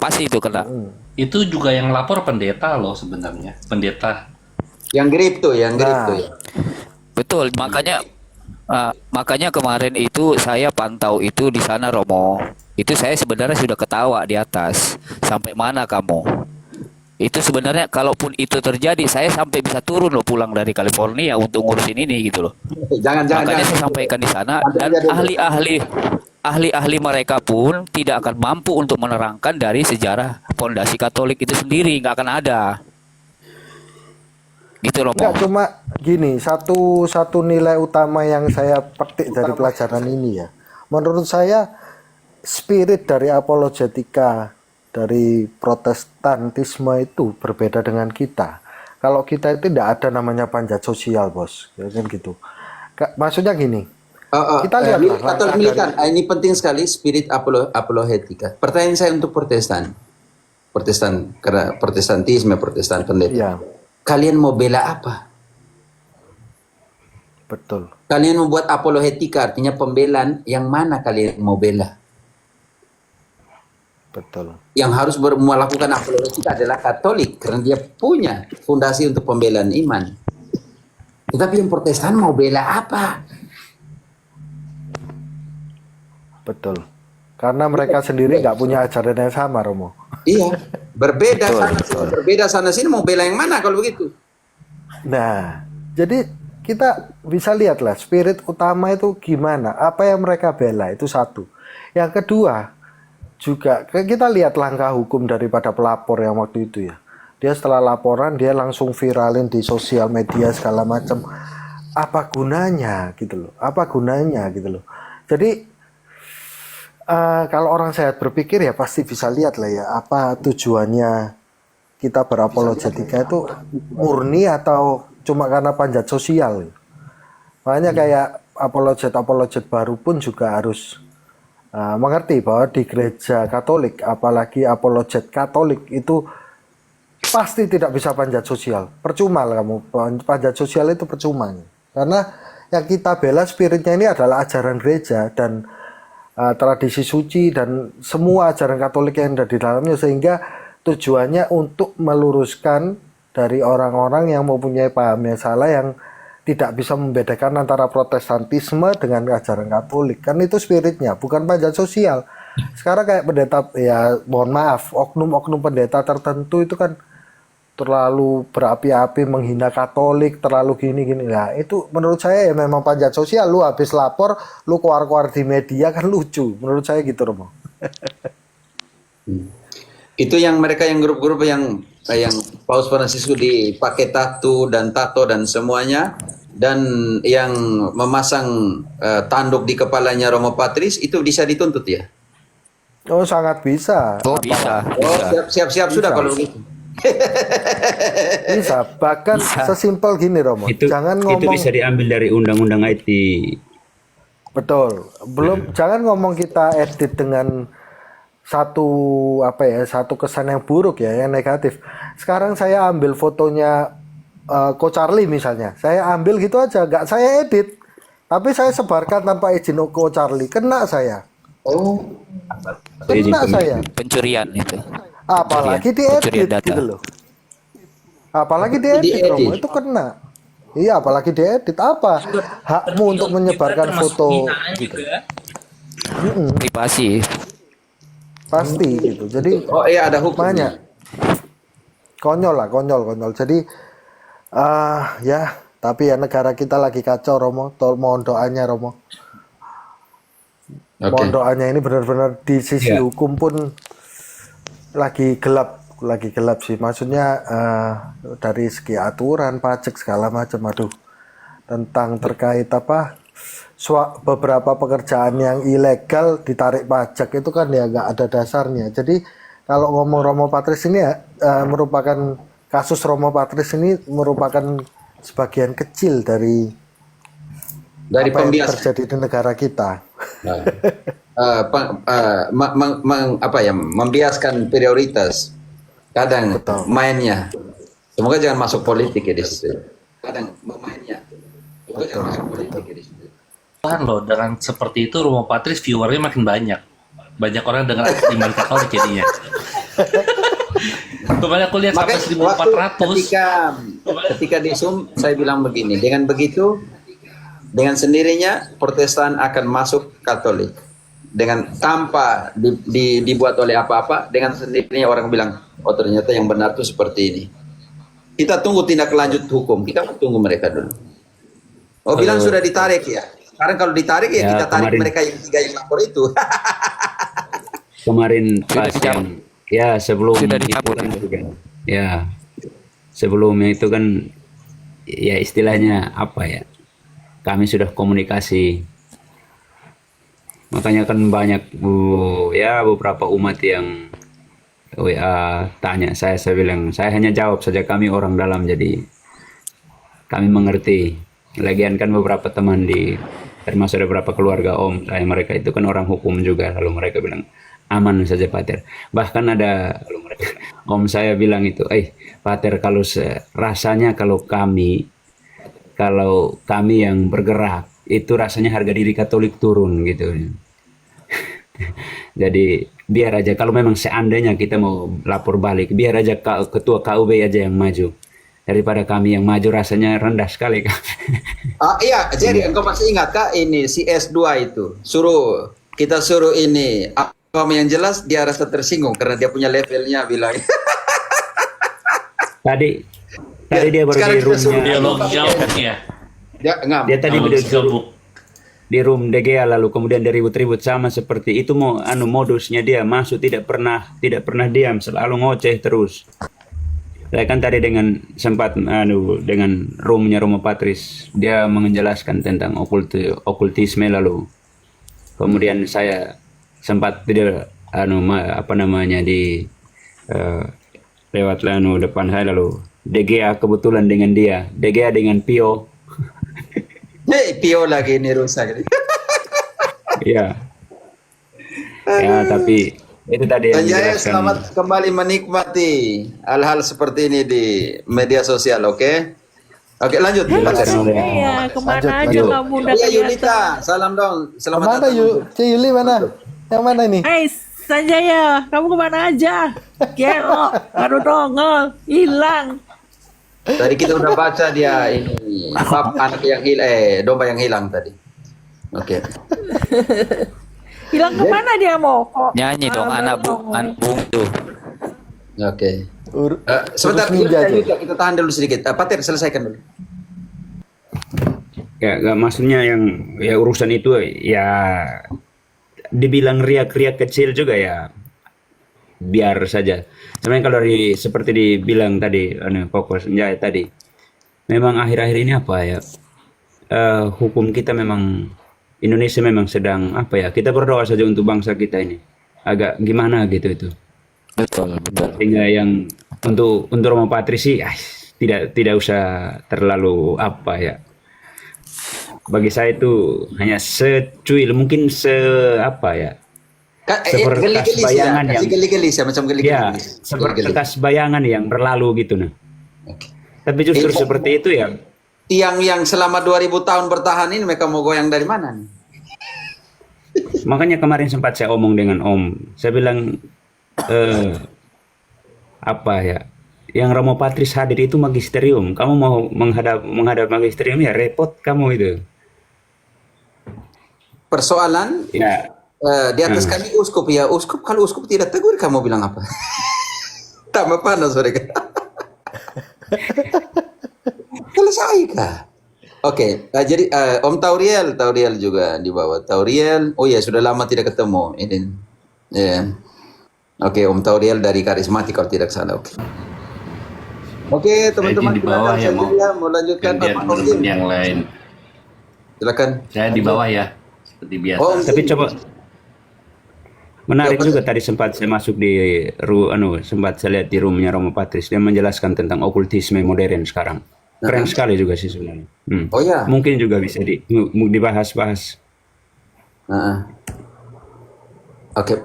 pasti itu kena. Itu juga yang lapor pendeta loh sebenarnya. Pendeta. Yang grip tuh, yang grip Nah. tuh ya. Betul, makanya kemarin itu saya pantau itu di sana, Romo. Itu saya sebenarnya sudah ketawa di atas. Sampai mana kamu? Itu sebenarnya kalaupun itu terjadi, saya sampai bisa turun loh pulang dari California untuk ngurusin ini gitu loh. Jangan. Makanya saya sampaikan di sana, dan ahli-ahli mereka pun tidak akan mampu untuk menerangkan dari sejarah fondasi Katolik itu sendiri, nggak akan ada. Gitu loh, Enggak, Mo. cuma gini, satu nilai utama yang saya petik dari pelajaran ini ya. Menurut saya spirit dari apologetika dari Protestantisme itu berbeda dengan kita. Kalau kita itu tidak ada namanya panjat sosial, Bos. Ya kan gitu. Maksudnya gini. Kita lihat lah, Katolik langkah militan. Ini penting sekali spirit apologetika. Pertanyaan saya untuk Protestan karena Protestantisme, Protestan pendeta. Iya, Kalian mau bela apa? betul. Kalian membuat apologetika, artinya pembelaan. Yang mana kalian mau bela? Betul. Yang harus melakukan apologetika adalah Katolik, karena dia punya fondasi untuk pembelaan iman. Tetapi yang Protestan mau bela apa? Betul. Karena mereka sendiri nggak punya ajaran yang sama, Romo. Iya, berbeda sana sini mau bela yang mana kalau begitu? Nah, jadi kita bisa lihat lah spirit utama itu gimana, apa yang mereka bela itu satu. Yang kedua, juga kita lihat langkah hukum daripada pelapor yang waktu itu ya. Dia setelah laporan dia langsung viralin di sosial media segala macam. Apa gunanya gitu loh? Apa gunanya gitu loh? Jadi kalau orang sehat berpikir ya pasti bisa lihat lah ya apa tujuannya kita berapologetika itu murni atau cuma karena panjat sosial. Makanya kayak apologet baru pun juga harus mengerti bahwa di gereja Katolik, apalagi apologet Katolik itu pasti tidak bisa panjat sosial. Percuma lah kamu panjat sosial itu percuma. Karena yang kita bela spiritnya ini adalah ajaran gereja dan tradisi suci dan semua ajaran Katolik yang ada di dalamnya, sehingga tujuannya untuk meluruskan dari orang-orang yang mempunyai paham yang salah, yang tidak bisa membedakan antara Protestantisme dengan ajaran Katolik. Kan itu spiritnya, bukan panjat sosial. Sekarang kayak pendeta, ya mohon maaf, oknum-oknum pendeta tertentu itu kan terlalu berapi-api menghina Katolik, terlalu gini-gini. Nah, itu menurut saya ya memang panjat sosial. Lu habis lapor, lu keluar-keluar di media kan lucu. Menurut saya gitu, Romo. Itu yang mereka yang grup-grup yang Paus Fransiskus dipakai tato dan semuanya, dan yang memasang tanduk di kepalanya Romo Patris itu bisa dituntut ya? Oh, sangat bisa. Oh, bisa. Oh, siap-siap sudah Bisa. kalau begitu. Bisa. Bahkan sesimpel gini, Romo. Jangan Itu ngomong. bisa diambil dari undang-undang IT. Betul. Jangan ngomong kita edit dengan satu apa ya, satu kesan yang buruk ya, yang negatif. Sekarang saya ambil fotonya Ko Charlie misalnya, saya ambil gitu aja, nggak saya edit, tapi saya sebarkan tanpa izin Ko Charlie, kena saya, Oh, kena saya. Pencurian itu. Apalagi Pencurian diedit data. gitu loh. Apalagi diedit, Diedit. Romo, itu kena. Iya, apalagi diedit, apa hakmu untuk menyebarkan Termasuk foto penghinaan gitu. juga. Privasi. Pasti gitu. Jadi oh iya ada hukumnya. banyak konyol lah, konyol. Jadi ya, tapi ya negara kita lagi kacau, Romo. Mohon doanya, Romo. Oke. Mohon doanya, ini benar-benar di sisi Ya. hukum pun lagi gelap sih. Maksudnya dari segi aturan pajak segala macam, aduh, tentang terkait apa beberapa pekerjaan yang ilegal ditarik pajak itu kan ya nggak ada dasarnya. Jadi kalau ngomong Romo Patris ini ya, merupakan kasus Romo Patris ini merupakan sebagian kecil dari Dari apa yang pembias terjadi di negara kita. membiaskan prioritas. Kadang Betul. mainnya. Semoga jangan masuk politik ya di situ. Kadang mainnya. Semoga jangan masuk politik ya di situ. Tuhan loh, dengan seperti itu Romo Patris viewernya makin banyak. Banyak orang dengan iman Katolik jadinya. Kemarin aku lihat sampai Makanya 1.400. ketika di Zoom saya bilang begini, dengan begitu, dengan sendirinya Protestan akan masuk Katolik. Dengan tanpa dibuat oleh apa-apa, dengan sendirinya orang bilang, oh ternyata yang benar itu seperti ini. Kita tunggu tindak lanjut hukum, kita tunggu mereka dulu. Oh bilang sudah ditarik ya. Sekarang kalau ditarik ya, Ya, kita tarik kemarin. mereka yang 3 yang lapor itu. Kemarin pas dicabut. yang ya sebelum Sudah itu dicabut kan itu. juga. Ya sebelumnya itu kan ya istilahnya apa ya, kami sudah komunikasi, makanya kan banyak ya beberapa umat yang WA tanya saya bilang saya hanya jawab saja kami orang dalam jadi kami mengerti. Lagian kan beberapa teman termasuk ada beberapa keluarga om saya, mereka itu kan orang hukum juga, lalu mereka bilang aman saja Pater. Bahkan ada om saya bilang itu, Pater kalau rasanya kalau kami yang bergerak itu rasanya harga diri Katolik turun gitu. Jadi biar aja kalau memang seandainya kita mau lapor balik, biar aja ketua KUB aja yang maju. Daripada kami yang maju rasanya rendah sekali kan. Iya, jadi engkau masih ingat kah ini si S2 itu kita suruh ini apa yang jelas dia rasa tersinggung karena dia punya levelnya bilang. Tadi dia baru Sekarang di kita suruh roomnya. Dialog gabung ya. Dia ngam. Dia tadi Dialog disuruh gabung. di room DGA lalu kemudian dia ribut-ribut sama seperti itu modusnya dia masuk tidak pernah diam, selalu ngoceh terus. Saya kan tadi dengan sempat dengan roomnya Romo Patris, dia menjelaskan tentang okultisme lalu kemudian saya sempat tidak di lewat depan saya lalu DGA kebetulan dengan dia, DGA dengan Pio. Pio lagi ini rusak. Iya. Ya, tapi itu tadi yang Sanjaya, dijelaskan. selamat kembali menikmati hal-hal seperti ini di media sosial, oke? Oke, lanjut. Dijelaskan oleh Iya, kemana Lanjut, aja lanjut. kamu udah Iya, kelihatan. Yulita, salam dong. Selamat Mana datang. Yuli mana? Yang mana ini? Hei, Sanjaya, kamu kemana aja? Gelo, baru nongol, hilang. Tadi kita udah baca dia ini bab anak yang domba yang hilang tadi. Oke. Hilang kemana dia mau? Kok Nyanyi dong anak bung tuh. Oke. Ur- Sebentar, urus ninja aja. kita tahan dulu sedikit. Pater, selesaikan dulu. Ya, nggak, maksudnya yang ya urusan itu ya dibilang riak-riak kecil juga ya biar saja. Sebenarnya kalau seperti dibilang tadi Koko Senjaya tadi, memang akhir-akhir ini apa ya, hukum kita memang Indonesia memang sedang apa ya, kita berdoa saja untuk bangsa kita ini agak gimana gitu itu. Betul. Sehingga yang untuk Romo Patris sih tidak usah terlalu apa ya. Bagi saya itu hanya secuil, mungkin apa ya. Seperti Geli-geli sih ya, bayangan kasih yang geli-geli sih, macam geli-geli. ya seperti Geli-geli. bekas bayangan yang berlalu gitu nah. Oke. Tapi justru Ini- seperti itu ya. Tiang yang selama 2000 tahun bertahan ini mereka mau goyang dari mana nih? Makanya kemarin sempat saya omong dengan Om. Saya bilang apa ya? Yang Romo Patris hadir itu magisterium. Kamu mau menghadap magisterium ya repot kamu itu. Persoalan Ya, di atas kami uskup ya, uskup kalau uskup tidak tegur kamu bilang apa? Tambah panas mereka. Selesai kah? Oke, jadi Om Tauriel juga di bawah. Tauriel, oh ya sudah lama tidak ketemu. Ini, ya. Oke, Om Tauriel dari Karismatik kalau tidak salah. Oke, teman-teman Saya di bawah ya, mau lanjutkan gantian apa teman-teman yang lain. Silakan. Saya di bawah ya, seperti biasa. Oh, tapi coba menarik Ya, juga tadi sempat saya masuk di sempat saya lihat di roomnya Romo Patris. Dia menjelaskan tentang okultisme modern sekarang. Keren sekali juga sih sebenarnya. Oh ya. Mungkin juga bisa dibahas-bahas. Oke,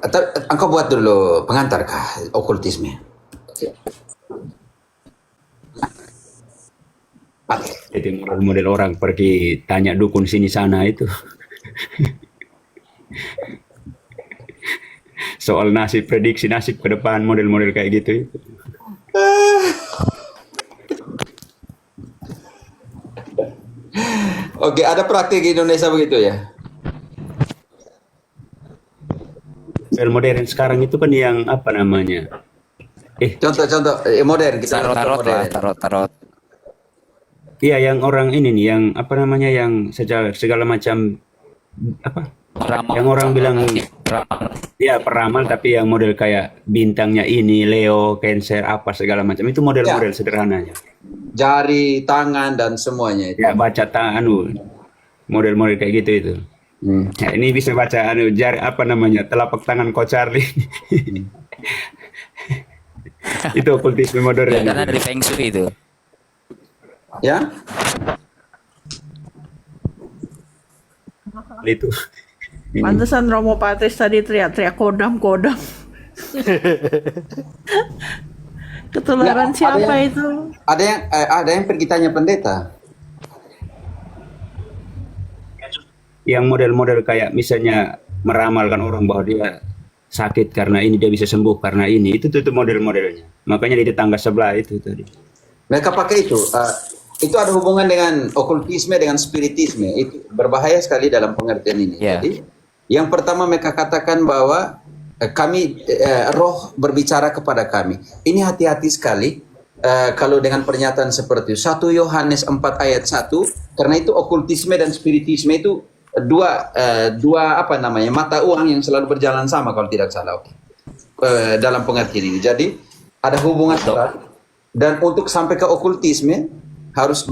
engkau buat dulu pengantar kah okultisme? Oke. Jadi model orang pergi tanya dukun sini sana itu. Soal nasib, prediksi nasib ke depan, model-model kayak gitu itu. Oke, ada praktik di Indonesia begitu ya? Model modern sekarang itu kan yang apa namanya? Contoh modern kita Tarot lah, tarot. Iya, yang orang ini nih, yang apa namanya, yang segala macam apa? Peramal. Yang orang bilang Peramal. ya peramal, tapi yang model kayak bintangnya ini Leo, Cancer, apa segala macam itu model-model sederhananya. Jari, tangan dan semuanya itu. Ya baca model-model kayak gitu itu. Ya, ini bisa baca jari apa namanya, telapak tangan Ko Charlie. Itu okultisme modern. Ya, karena dari Feng Shui itu. Ya? Itu. Pantesan Romo Patris tadi teriak-teriak kodam. Ketularan Nggak, siapa ada yang- itu? Ada yang pergi tanya pendeta. Yang model-model kayak misalnya meramalkan orang bahwa dia sakit karena ini, dia bisa sembuh karena ini, itu tuh model-modelnya. Makanya di tetangga sebelah itu tadi. Mereka pakai itu. Itu ada hubungan dengan okultisme, dengan spiritisme. Itu berbahaya sekali dalam pengertian ini. Ya. Jadi, yang pertama mereka katakan bahwa roh berbicara kepada kami. Ini hati-hati sekali kalau dengan pernyataan seperti itu. 1 Yohanes 4 ayat 1, karena itu okultisme dan spiritisme itu dua apa namanya, mata uang yang selalu berjalan sama kalau tidak salah. Dalam pengertian ini. Jadi ada hubungan erat. Dan untuk sampai ke okultisme harus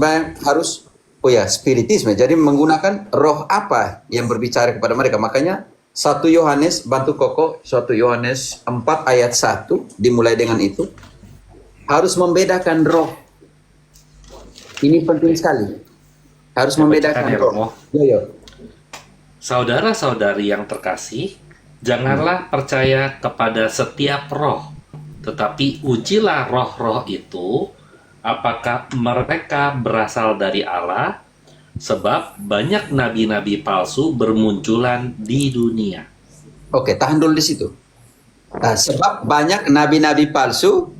spiritisme. Jadi menggunakan roh apa yang berbicara kepada mereka. Makanya 1 Yohanes, bantu Koko, 1 Yohanes 4 ayat 1 dimulai dengan itu. Harus membedakan roh. Ini penting sekali. Harus membedakan ya, roh. Romo. Yo. Saudara-saudari yang terkasih, janganlah percaya kepada setiap roh, tetapi ujilah roh-roh itu, apakah mereka berasal dari Allah, sebab banyak nabi-nabi palsu bermunculan di dunia. Oke, tahan dulu di situ. Sebab banyak nabi-nabi palsu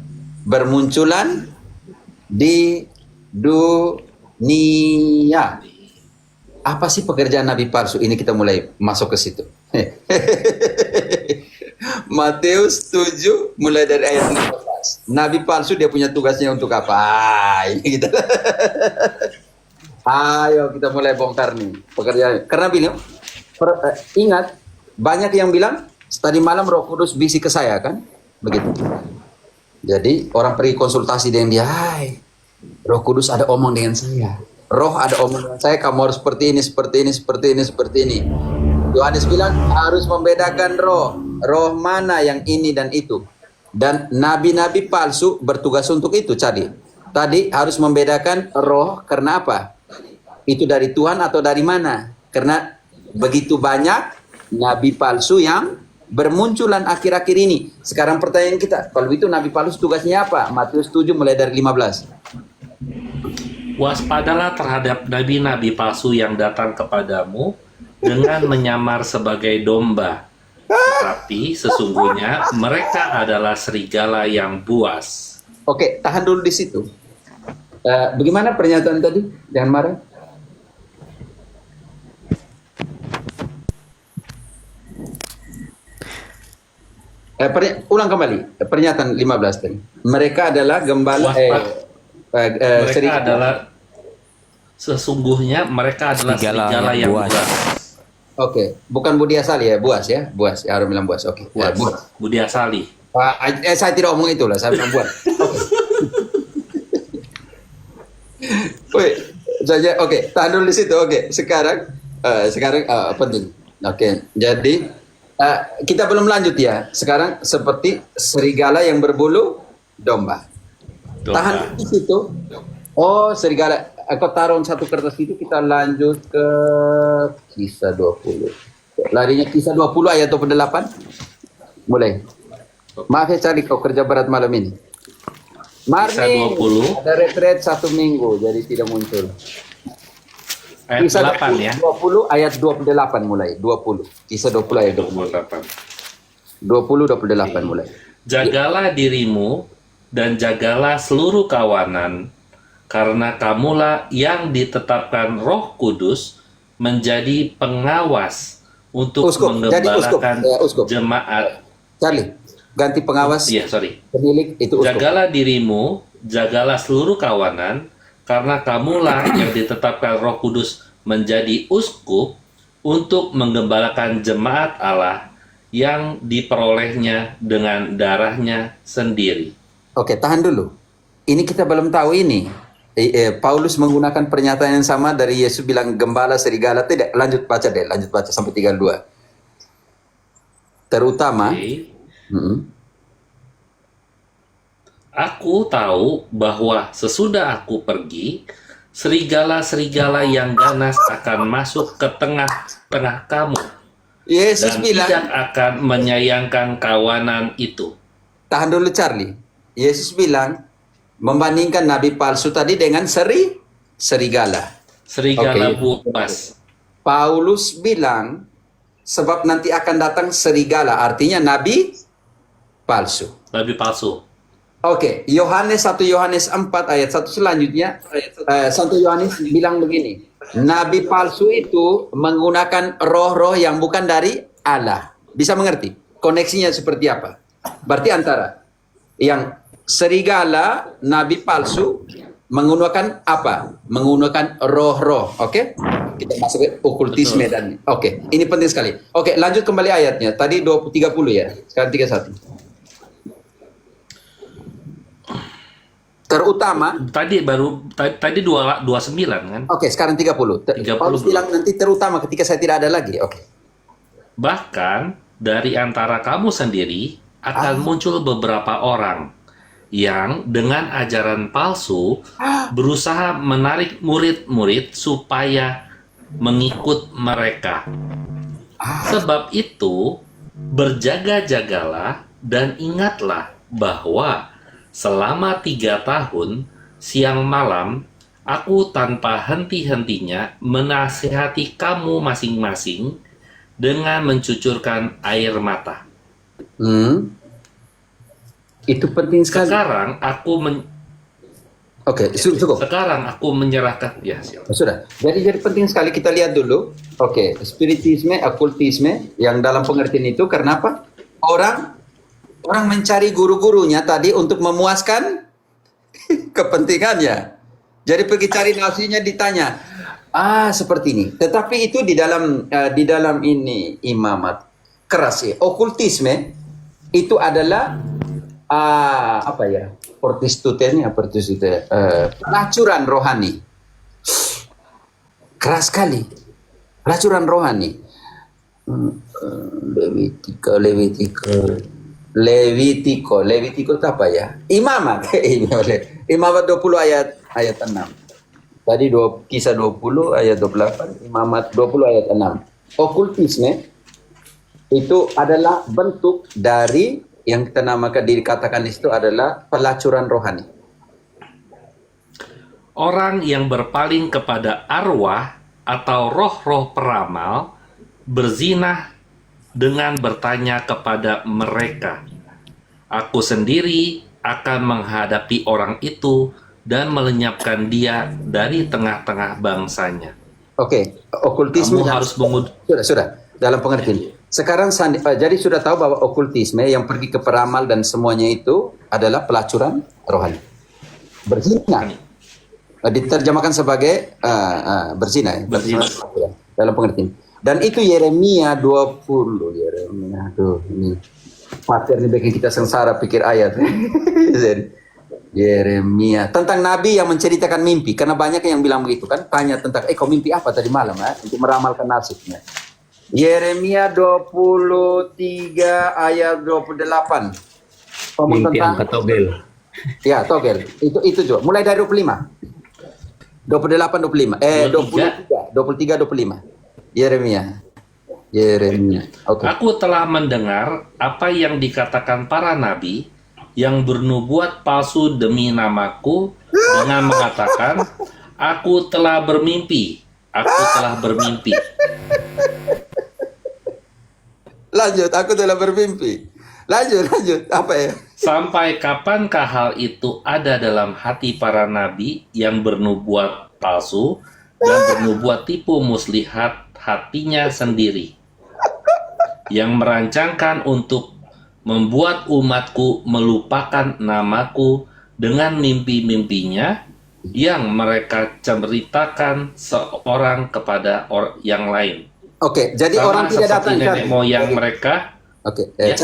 bermunculan di dunia. Apa sih pekerjaan nabi palsu? Ini kita mulai masuk ke situ. Matius 7 mulai dari ayat 15. Nabi palsu dia punya tugasnya untuk apa? Ini kita. Ayo kita mulai bongkar nih pekerjaan. Karena ingat banyak yang bilang tadi malam Roh Kudus bisik ke saya kan, begitu. Jadi orang pergi konsultasi dengan dia, hai, Roh Kudus ada omong dengan saya. Roh ada omong dengan saya, kamu harus seperti ini, seperti ini, seperti ini, seperti ini. Yohanes bilang harus membedakan roh mana yang ini dan itu. Dan nabi-nabi palsu bertugas untuk itu tadi harus membedakan roh karena apa? Itu dari Tuhan atau dari mana? Karena begitu banyak nabi palsu yang bermunculan akhir-akhir ini. Sekarang pertanyaan kita, kalau itu Nabi Paulus tugasnya apa? Matius 7 mulai dari 15. Waspadalah terhadap nabi-nabi palsu yang datang kepadamu dengan menyamar sebagai domba. Tetapi sesungguhnya mereka adalah serigala yang buas. Oke, tahan dulu di situ. Bagaimana pernyataan tadi? Jangan marah. Ulang kembali pernyataan 15 tadi. Mereka adalah gembala. Mereka adalah sesungguhnya mereka adalah serigala yang buas. Oke, bukan Budi Asali ya, buas ya, buas. Ya, harus bilang buas. Oke, Buas. buas. Budi Asali. Saya tidak omong itulah, saya bilang buas. Oke, tahan dulu di situ. Oke, sekarang penting. Oke, jadi kita belum lanjut ya. Sekarang seperti serigala yang berbulu domba. Tahan di situ. Oh, serigala. Aku taruh satu kertas itu, kita lanjut ke kisah 20. Larinya kisah 20 ayat 28. Mulai. Maaf ya Charlie, kau kerja berat malam ini. Kisah 20. Ada retret 1 minggu, jadi tidak muncul. Ayat Kisah 8 ya. 20 ayat 28 mulai. 20. Kisah 20 ayat 28. 20-28 mulai. Jagalah dirimu dan jagalah seluruh kawanan, karena kamulah yang ditetapkan Roh Kudus menjadi pengawas untuk menggembalakan jemaat. Charlie, ganti pengawas. Iya, sorry. Pemilik itu uskup. Jagalah dirimu, jagalah seluruh kawanan, karena kamulah yang ditetapkan Roh Kudus menjadi uskup untuk menggembalakan jemaat Allah yang diperolehnya dengan darahnya sendiri. Oke, tahan dulu. Ini kita belum tahu ini. Paulus menggunakan pernyataan yang sama dari Yesus bilang gembala serigala. Tidak, lanjut baca sampai 32. Terutama, Aku tahu bahwa sesudah aku pergi, serigala-serigala yang ganas akan masuk ke tengah-tengah kamu. Yesus dan bilang, tidak akan menyayangkan kawanan itu. Tahan dulu Charlie. Yesus bilang, membandingkan nabi palsu tadi dengan serigala. Serigala buas. Paulus bilang, sebab nanti akan datang serigala, artinya nabi palsu. Nabi palsu. Oke, Yohanes 1 Yohanes 4 ayat 1 selanjutnya, 1 Yohanes bilang begini, nabi palsu itu menggunakan roh-roh yang bukan dari Allah. Bisa mengerti? Koneksinya seperti apa? Berarti antara yang serigala, nabi palsu, menggunakan apa? Menggunakan roh-roh. Oke? Kita masuk ke okultisme dan oke, ini penting sekali. Oke, lanjut kembali ayatnya. Tadi 30 ya, sekarang 31. Terutama tadi 29 kan? Oke, sekarang 30. Paulus bilang nanti terutama ketika saya tidak ada lagi. Oke. Bahkan dari antara kamu sendiri akan muncul beberapa orang yang dengan ajaran palsu berusaha menarik murid-murid supaya mengikut mereka. Sebab itu, berjaga-jagalah dan ingatlah bahwa selama 3 tahun, siang malam, aku tanpa henti-hentinya menasihati kamu masing-masing dengan mencucurkan air mata. Itu penting sekali. Sekarang aku cukup. Sekarang aku menyerahkan ya siap. Sudah. Jadi penting sekali kita lihat dulu. Oke, spiritisme, okultisme yang dalam pengertian itu karena apa? Orang mencari guru-gurunya tadi untuk memuaskan kepentingannya. Jadi pergi cari nafsunya ditanya, seperti ini. Tetapi itu di dalam ini imamat keras ya. Okultisme itu adalah pelacuran rohani. Keras sekali. Pelacuran rohani. Levitiko itu apa ya? Imamat. Imamat 20 ayat 6. Tadi kisah 20 ayat 28, Imamat 20 ayat 6. Okultisme Itu adalah bentuk dari yang kita namakan, dikatakan itu adalah pelacuran rohani. Orang yang berpaling kepada arwah atau roh-roh peramal berzinah dengan bertanya kepada mereka, "Aku sendiri akan menghadapi orang itu dan melenyapkan dia dari tengah-tengah bangsanya." Oke, okultisme Kamu harus sudah dalam pengertian. Sekarang jadi sudah tahu bahwa okultisme yang pergi ke peramal dan semuanya itu adalah pelacuran rohani. Berzina. Diterjemahkan sebagai berzina, ya. Berzina. Dalam pengertian. Dan itu Yeremia 20. Yeremia, aduh, ini pater ini bikin kita sengsara pikir ayat. Yeremia tentang nabi yang menceritakan mimpi, karena banyak yang bilang begitu kan, tanya tentang kau mimpi apa tadi malam untuk meramalkan nasibnya. Yeremia 23 ayat 28. Ngomong Mimpi tentang angkat togel. ya togel. Itu juga mulai dari 25. 28 25. 23 25. Yeremia. Oke. Aku telah mendengar apa yang dikatakan para nabi yang bernubuat palsu demi namaku dengan mengatakan, "Aku telah bermimpi, aku telah bermimpi." Lanjut, aku telah bermimpi. Lanjut. Apa ya? Sampai kapankah hal itu ada dalam hati para nabi yang bernubuat palsu dan bernubuat tipu muslihat hatinya sendiri, yang merancangkan untuk membuat umatku melupakan namaku dengan mimpi-mimpinya yang mereka ceritakan seorang kepada yang lain. Oke, jadi Sama orang tidak seperti datang nenek moyang mereka. Oke, Ya.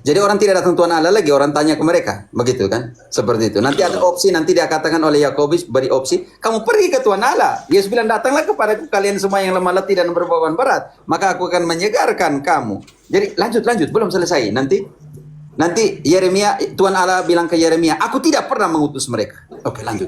jadi orang tidak datang Tuhan Allah lagi, orang tanya ke mereka, begitu kan? Seperti itu. Nanti ada opsi, nanti dia katakan oleh Yakobus, beri opsi, kamu pergi ke Tuhan Allah. Yesus bilang, datanglah kepadaku kalian semua yang lemah letih dan berbeban berat, maka aku akan menyegarkan kamu. Jadi lanjut, belum selesai. Nanti Yeremia, Tuhan Allah bilang ke Yeremia, aku tidak pernah mengutus mereka. Oke, lanjut.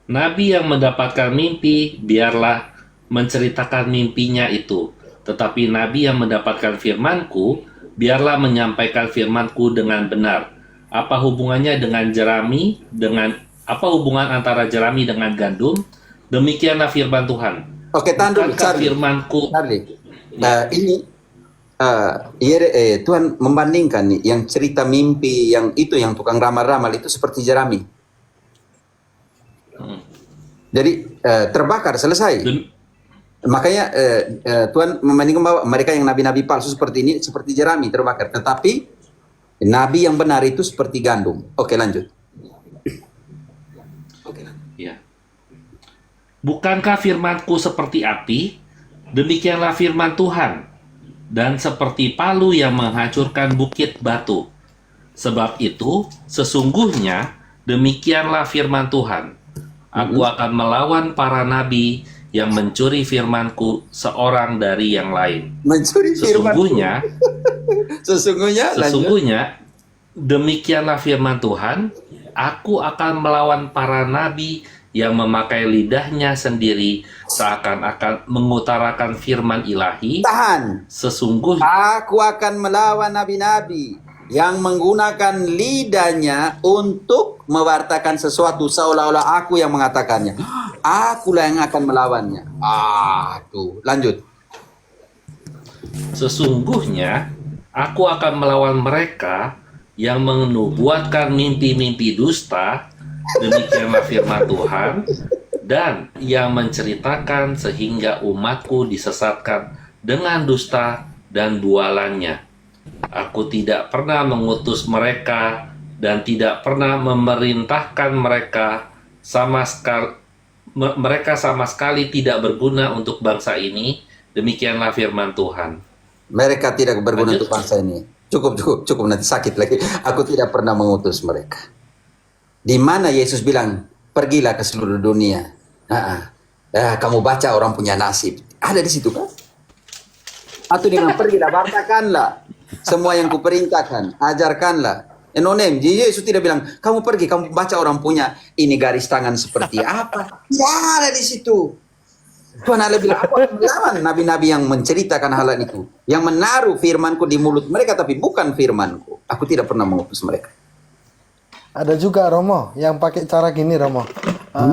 Nabi yang mendapatkan mimpi, biarlah menceritakan mimpinya itu. Tetapi nabi yang mendapatkan firmanku, biarlah menyampaikan firmanku dengan benar. Apa hubungannya dengan jerami? Apa hubungan antara jerami dengan gandum? Demikianlah firman Tuhan. Oke, tahan dulu, Bukankah firmanku? Charlie. Ini Tuhan membandingkan nih, yang cerita mimpi, yang itu, yang tukang ramal-ramal itu seperti jerami. Jadi terbakar, selesai. Makanya Tuhan membandingkan bahwa mereka yang nabi-nabi palsu seperti ini seperti jerami terbakar, tetapi nabi yang benar itu seperti gandum. Oke, lanjut. Ya. Bukankah firmanku seperti api? Demikianlah firman Tuhan. Dan seperti palu yang menghancurkan bukit batu. Sebab itu, sesungguhnya demikianlah firman Tuhan. Aku akan melawan para nabi yang mencuri firmanku seorang dari yang lain. Mencuri firman. Sesungguhnya demikianlah firman Tuhan, aku akan melawan para nabi yang memakai lidahnya sendiri seakan-akan mengutarakan firman ilahi. Tahan. Sesungguhnya Aku akan melawan nabi-nabi yang menggunakan lidahnya untuk mewartakan sesuatu seolah-olah aku yang mengatakannya. Akulah yang akan melawannya. Tuh, lanjut. Sesungguhnya aku akan melawan mereka yang menubuatkan mimpi-mimpi dusta, demikianlah firman Tuhan, dan yang menceritakan sehingga umatku disesatkan dengan dusta dan bualannya. Aku tidak pernah mengutus mereka dan tidak pernah memerintahkan mereka mereka sama sekali tidak berguna untuk bangsa ini. Demikianlah firman Tuhan. Mereka tidak berguna Lanjut. untuk bangsa ini. Cukup, nanti sakit lagi. Aku tidak pernah mengutus mereka. Di mana Yesus bilang, pergilah ke seluruh dunia. Kamu baca orang punya nasib. Ada di situ kan? Atau dengan pergilah, wartakanlah semua yang kuperintahkan, ajarkanlah. Enonem, Yesus tidak bilang, kamu pergi, kamu baca orang punya ini garis tangan seperti apa. Tidak ada di situ. Tuhan Allah bilang, aku akan melawan nabi-nabi yang menceritakan hal itu, yang menaruh firmanku di mulut mereka, tapi bukan firmanku. Aku tidak pernah mengutus mereka. Ada juga Romo yang pakai cara gini Romo.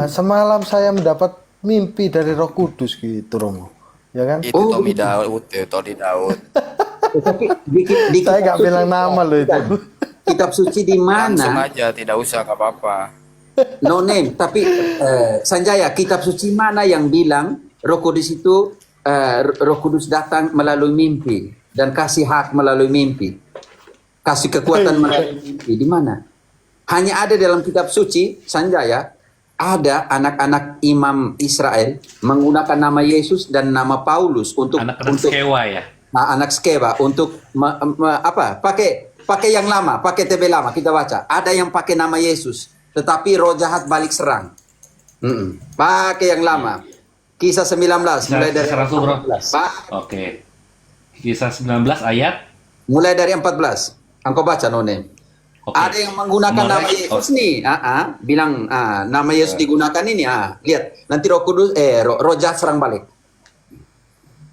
Semalam saya mendapat mimpi dari Roh Kudus gitu Romo. Ya kan? Itu Tommy Daud, Tony Daud. Tetapi di Saya nggak kitab bilang suci- nama loh itu. Kitab suci di Langsung mana? aja, tidak usah, nggak apa-apa. No name. Tapi Sanjaya, kitab suci mana yang bilang Roh Kudus itu Roh Kudus datang melalui mimpi dan kasih hak melalui mimpi, kasih kekuatan melalui mimpi? Di mana? Hanya ada dalam kitab suci Sanjaya, ada anak-anak imam Israel menggunakan nama Yesus dan nama Paulus untuk Anak-anak Skewa ya. anak Skeva untuk pakai yang lama, pakai TB lama. Kita baca, ada yang pakai nama Yesus, tetapi roh jahat balik serang. Pakai yang lama. Kisah 19 mulai dari Kisah Rasul, Bro. 14. Pak, Oke. Kisah 19 ayat. mulai dari 14. Engkau baca None. Oke. Ada yang menggunakan nama Yesus nih, bilang nama Yesus digunakan ini, lihat nanti Roh Kudus, roh jahat serang balik.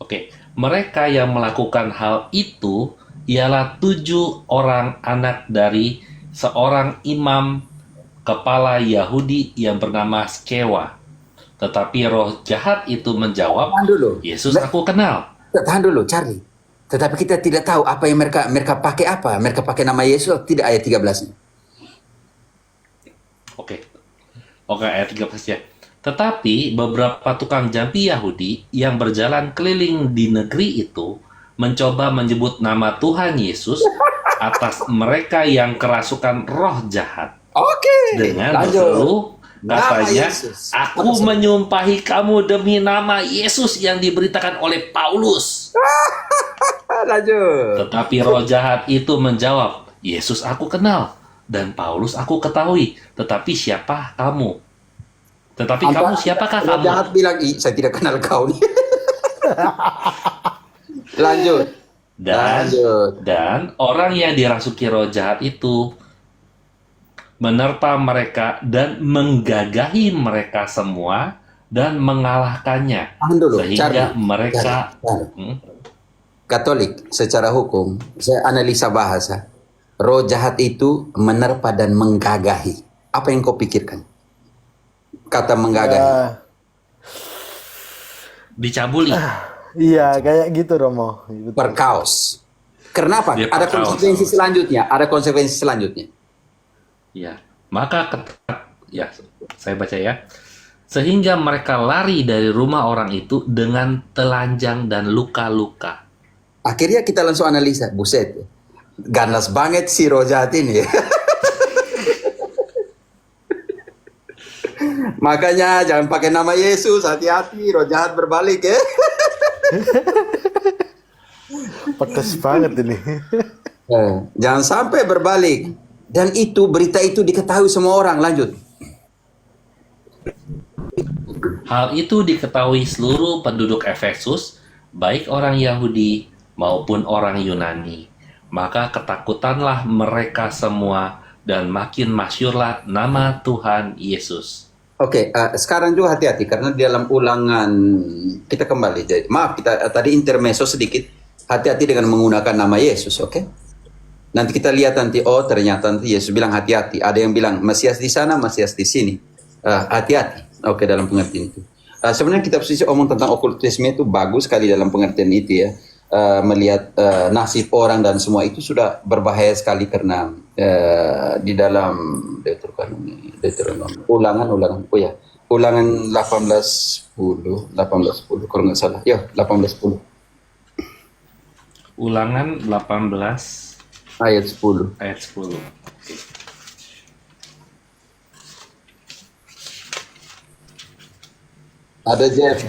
Oke. Mereka yang melakukan hal itu ialah 7 orang anak dari seorang imam kepala Yahudi yang bernama Skewa. Tetapi roh jahat itu menjawab, Tahan dulu. Yesus aku kenal. Tahan dulu, Charlie. Tetapi kita tidak tahu apa yang mereka pakai apa. Mereka pakai nama Yesus atau tidak, ayat 13-nya. Oke. Oke, ayat 13 ya. Tetapi beberapa tukang jampi Yahudi yang berjalan keliling di negeri itu mencoba menyebut nama Tuhan Yesus atas mereka yang kerasukan roh jahat. Oke. Dengan lanjut. berseru, Nama katanya, Yesus. aku menyumpahi kamu demi nama Yesus yang diberitakan oleh Paulus. Lanjut. Tetapi roh jahat itu menjawab, Yesus aku kenal, dan Paulus aku ketahui, tetapi siapa kamu? Tetapi kamu siapakah Roh kamu? jahat bilang, saya tidak kenal kau nih. Lanjut. Lanjut. Dan orang yang dirasuki roh jahat itu menerpa mereka dan menggagahi mereka semua dan mengalahkannya. Tahan dulu, Sehingga Charlie. mereka Charlie. Katolik secara hukum, saya analisa bahasa. Roh jahat itu menerpa dan menggagahi. Apa yang kau pikirkan? Kata menggagahi. dicabuli. Iya, kayak gitu Romo. Betul. Perkaos. Kenapa? Dia Ada perkaos. konsekuensi selanjutnya. Ada konsekuensi selanjutnya. Ya, maka ya, saya baca ya. Sehingga mereka lari dari rumah orang itu dengan telanjang dan luka-luka. Akhirnya kita langsung analisa. Buset. Ganas banget si roh jahat ini. Makanya jangan pakai nama Yesus. Hati-hati. Roh jahat berbalik ya. Pedes banget ini. Jangan sampai berbalik. Dan itu, berita itu diketahui semua orang. Lanjut. Hal itu diketahui seluruh penduduk Efesus, baik orang Yahudi maupun orang Yunani. Maka ketakutanlah mereka semua dan makin masyurlah nama Tuhan Yesus. Oke, sekarang juga hati-hati karena di dalam ulangan kita kembali. Jadi, maaf, kita tadi intermezzo sedikit. Hati-hati dengan menggunakan nama Yesus, oke? Nanti kita lihat nanti, oh ternyata nanti Yesus bilang hati-hati. Ada yang bilang Mesias di sana, Mesias di sini. Hati-hati, oke, dalam pengertian itu. Sebenarnya kitab suci omong tentang okultisme itu bagus sekali dalam pengertian itu ya. Melihat nasib orang dan semua itu sudah berbahaya sekali karena di dalam Deuteronomi, ulangan, oh ya, ulangan 18:10 kalau nggak salah, ya 18:10. Ulangan 18 Ayat 10. ayat 10. Ada Jeff.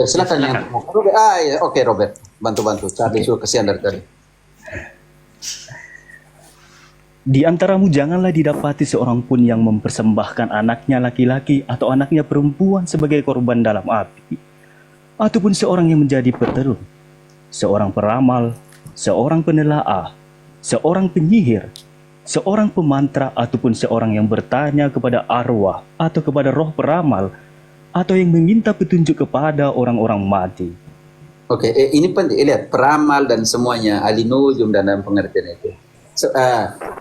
Silakan yang Robert. Ya, oke Robert, bantu. Cari suruh kesian dari tadi. Di antaramu janganlah didapati seorang pun yang mempersembahkan anaknya laki-laki atau anaknya perempuan sebagai korban dalam api, ataupun seorang yang menjadi peterun, seorang peramal, seorang penelaah, seorang penyihir, seorang pemantra, ataupun seorang yang bertanya kepada arwah atau kepada roh peramal, atau yang meminta petunjuk kepada orang-orang mati. Oke, ini penting. Lihat, peramal dan semuanya, ahli nujum dan dalam pengertian itu.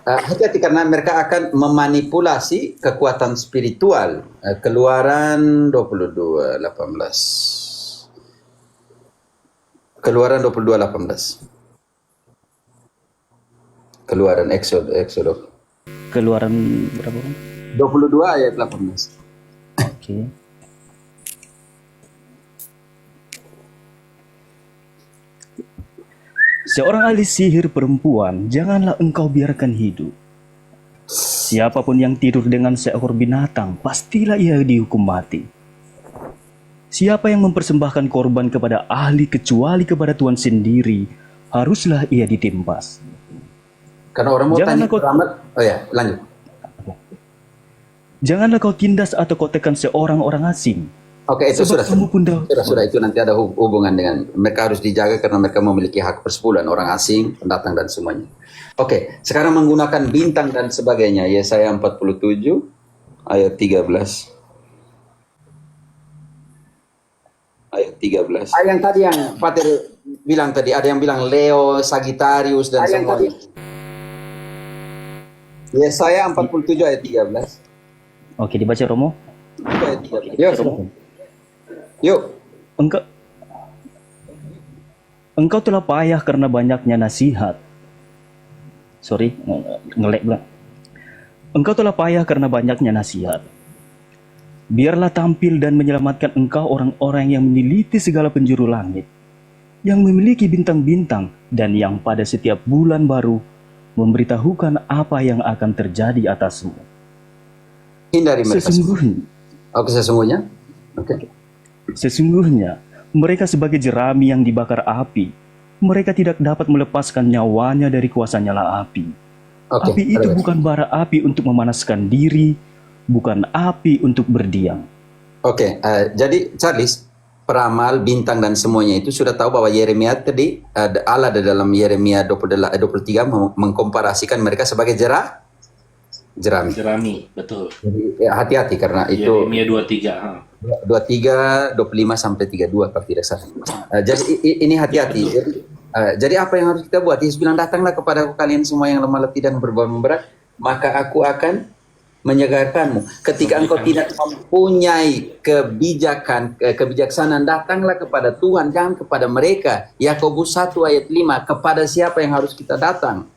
Hati-hati karena mereka akan memanipulasi kekuatan spiritual. Keluaran 22:18. Keluaran 22:18. Keluaran Exodus. Keluaran berapa? 22 ayat 18. Oke. Seorang ahli sihir perempuan, janganlah engkau biarkan hidup. Siapapun yang tidur dengan seekor binatang, pastilah ia dihukum mati. Siapa yang mempersembahkan korban kepada ahli kecuali kepada Tuhan sendiri, haruslah ia ditimpas. Karena orang mau Janganlah tanya keramat. Oh ya, lanjut. Janganlah kau tindas atau kau tekan seorang orang asing. Oke, itu Sebab sudah. kamu pun Sudah itu nanti ada hubungan dengan mereka harus dijaga karena mereka memiliki hak persepuluhan orang asing, pendatang dan semuanya. Oke, sekarang menggunakan bintang dan sebagainya. Yesaya 47 ayat 13. Ayat 13. Yang tadi yang Pater bilang tadi, ada yang bilang Leo, Sagittarius dan semuanya. Yesaya 47 ayat 13. Oke, dibaca Romo. Ayat 13. Yuk, silakan. Yuk. Engkau telah payah karena banyaknya nasihat. Sorry, ngelek pula. Engkau telah payah karena banyaknya nasihat. Biarlah tampil dan menyelamatkan engkau orang-orang yang meneliti segala penjuru langit, yang memiliki bintang-bintang dan yang pada setiap bulan baru memberitahukan apa yang akan terjadi atasmu. Hindari mereka. Sesungguhnya. Oke. Sesungguhnya, mereka sebagai jerami yang dibakar api. Mereka tidak dapat melepaskan nyawanya dari kuasa nyala api. Api itu bukan bara api untuk memanaskan diri, bukan api untuk berdiam. Oke, jadi Charles, peramal, bintang dan semuanya itu sudah tahu bahwa Yeremia tadi, Allah di dalam Yeremia 23 mengkomparasikan mereka sebagai jerami. Jerami, betul. Jadi hati-hati karena itu Yeremia 23. 23, 25 sampai 32 kalau tidak salah. Jadi ini hati-hati. Jadi apa yang harus kita buat? Yesus bilang, datanglah kepadaku kalian semua yang lemah letih dan berbau berat, maka aku akan menyegarkanmu. Ketika engkau tidak mempunyai kebijaksanaan, datanglah kepada Tuhan, jangan kepada mereka. Yakobus 1 ayat 5, kepada siapa yang harus kita datang?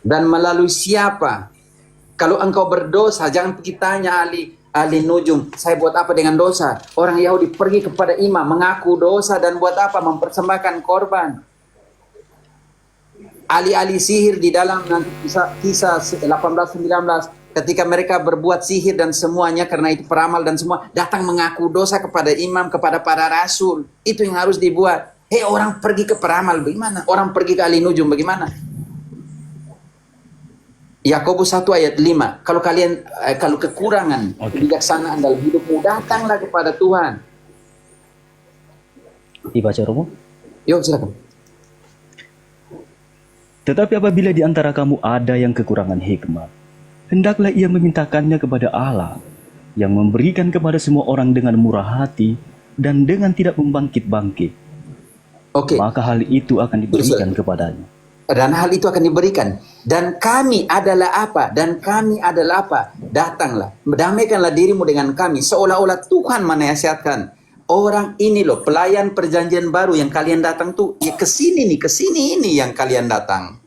Dan melalui siapa? Kalau engkau berdosa, jangan pergi tanya ahli nujum, saya buat apa dengan dosa? Orang Yahudi pergi kepada imam, mengaku dosa dan buat apa? Mempersembahkan korban. Ahli-ahli sihir di dalam nanti kisah 18-19, ketika mereka berbuat sihir dan semuanya, karena itu peramal dan semua, datang mengaku dosa kepada imam, kepada para rasul. Itu yang harus dibuat. Orang pergi ke peramal, bagaimana? Orang pergi ke ahli nujum, bagaimana? Yakobus 1 ayat 5. Kalau kalian kalau kekurangan kebijaksanaan dalam hidupmu, datanglah kepada Tuhan. Dibaca Romo. Yuk, silakan. Tetapi apabila di antara kamu ada yang kekurangan hikmat, hendaklah ia memintakannya kepada Allah, yang memberikan kepada semua orang dengan murah hati dan dengan tidak membangkit-bangkit. Maka hal itu akan diberikan kepadanya. Dan hal itu akan diberikan. Dan kami adalah apa? Dan kami adalah apa? Datanglah, damaikanlah dirimu dengan kami. Seolah-olah Tuhan menasihatkan. Orang ini loh, pelayan perjanjian baru yang kalian datang tuh, ya kesini ini yang kalian datang.